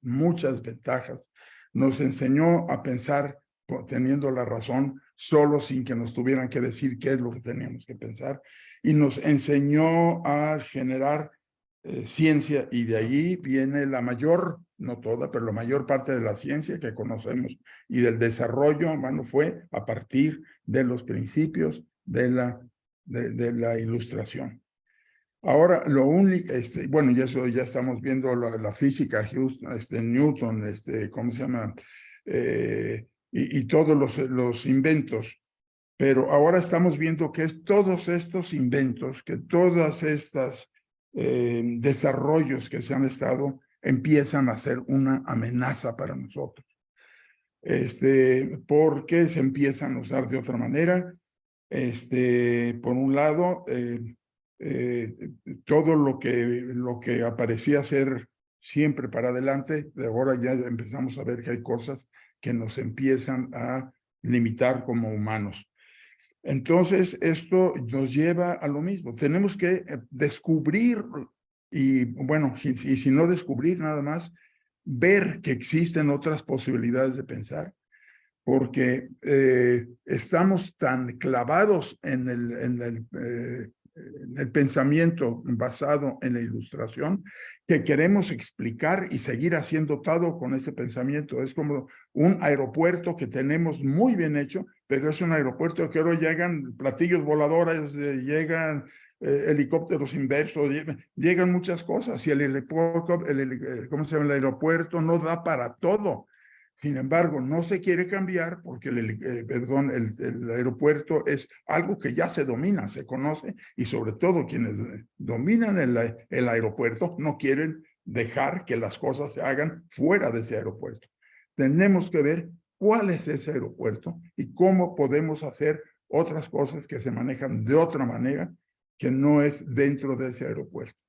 ventajas. Nos enseñó a pensar teniendo la razón solo sin que nos tuvieran que decir qué es lo que teníamos que pensar. Y nos enseñó a generar ciencia, y de allí viene la mayor, no toda, pero la mayor parte de la ciencia que conocemos y del desarrollo humano fue a partir de los principios de la Ilustración. Ahora, lo único, bueno, y eso ya estamos viendo la física, Newton, ¿cómo se llama? Y todos los inventos. Pero ahora estamos viendo que todos estos inventos, que todas estas desarrollos que se han estado, empiezan a ser una amenaza para nosotros. Porque se empiezan a usar de otra manera. Por un lado, todo lo que aparecía ser siempre para adelante, de ahora ya empezamos a ver que hay cosas que nos empiezan a limitar como humanos. Entonces, esto nos lleva a lo mismo. Tenemos que descubrir, y bueno, y si no descubrir nada más, ver que existen otras posibilidades de pensar, porque estamos tan clavados en el pensamiento basado en la Ilustración que queremos explicar y seguir haciendo todo con ese pensamiento. Es como un aeropuerto que tenemos muy bien hecho, pero es un aeropuerto que ahora llegan platillos voladores, llegan helicópteros inversos, llegan muchas cosas, y el aeropuerto no da para todo. Sin embargo, no se quiere cambiar porque el aeropuerto es algo que ya se domina, se conoce, y sobre todo quienes dominan el aeropuerto no quieren dejar que las cosas se hagan fuera de ese aeropuerto. Tenemos que ver cuál es ese aeropuerto y cómo podemos hacer otras cosas que se manejan de otra manera que no es dentro de ese aeropuerto.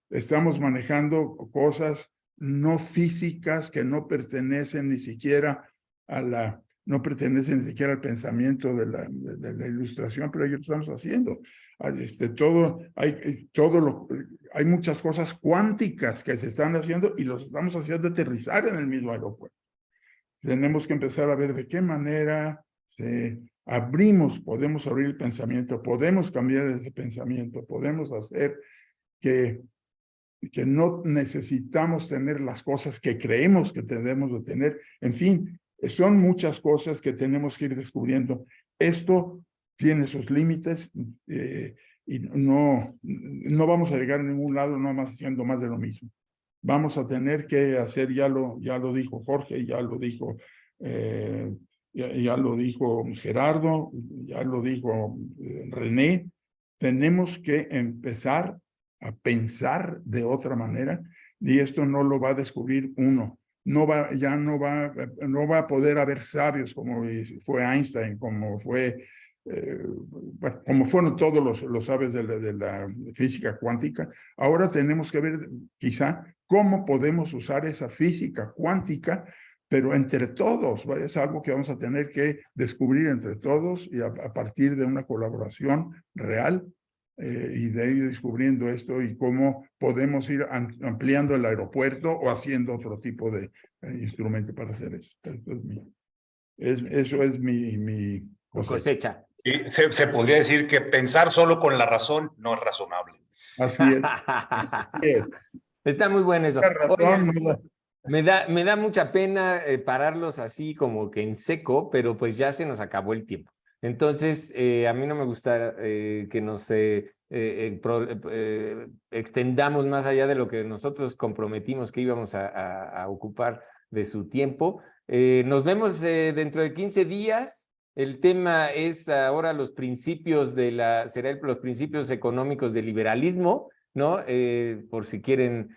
Estamos manejando cosas no físicas que no pertenecen ni siquiera a no pertenece ni siquiera al pensamiento de la ilustración, pero ellos lo estamos haciendo. Hay muchas cosas cuánticas que se están haciendo y los estamos haciendo aterrizar en el mismo aeropuerto. Tenemos que empezar a ver de qué manera podemos abrir el pensamiento, podemos cambiar ese pensamiento, podemos hacer que no necesitamos tener las cosas que creemos que debemos de tener. En fin, son muchas cosas que tenemos que ir descubriendo. Esto tiene sus límites y no vamos a llegar a ningún lado nomás haciendo más de lo mismo. Vamos a tener que hacer, ya lo dijo Jorge, ya lo dijo Gerardo, ya lo dijo René, tenemos que empezar a pensar de otra manera, y esto no lo va a descubrir uno. No va a poder haber sabios como fue Einstein, como fueron todos los sabios de la física cuántica. Ahora tenemos que ver quizá cómo podemos usar esa física cuántica, pero entre todos. Es algo que vamos a tener que descubrir entre todos y a partir de una colaboración real. Y de ir descubriendo esto y cómo podemos ir ampliando el aeropuerto o haciendo otro tipo de instrumento para hacer eso. Eso es mi cosecha. Sí, se podría decir que pensar solo con la razón no es razonable. Así es. Así es. Está muy bueno eso. La razón, Oigan, me da mucha pena pararlos así como que en seco, pero pues ya se nos acabó el tiempo. Entonces, a mí no me gusta que nos extendamos más allá de lo que nosotros comprometimos que íbamos a ocupar de su tiempo. Nos vemos dentro de 15 días. El tema es ahora los principios los principios económicos del liberalismo, ¿no? Por si quieren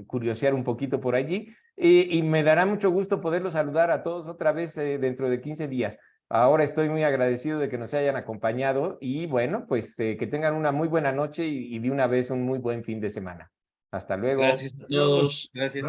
curiosear un poquito por allí. Y me dará mucho gusto poderlos saludar a todos otra vez dentro de 15 días. Ahora estoy muy agradecido de que nos hayan acompañado y bueno, pues que tengan una muy buena noche y de una vez un muy buen fin de semana. Hasta luego. Gracias a todos. Gracias.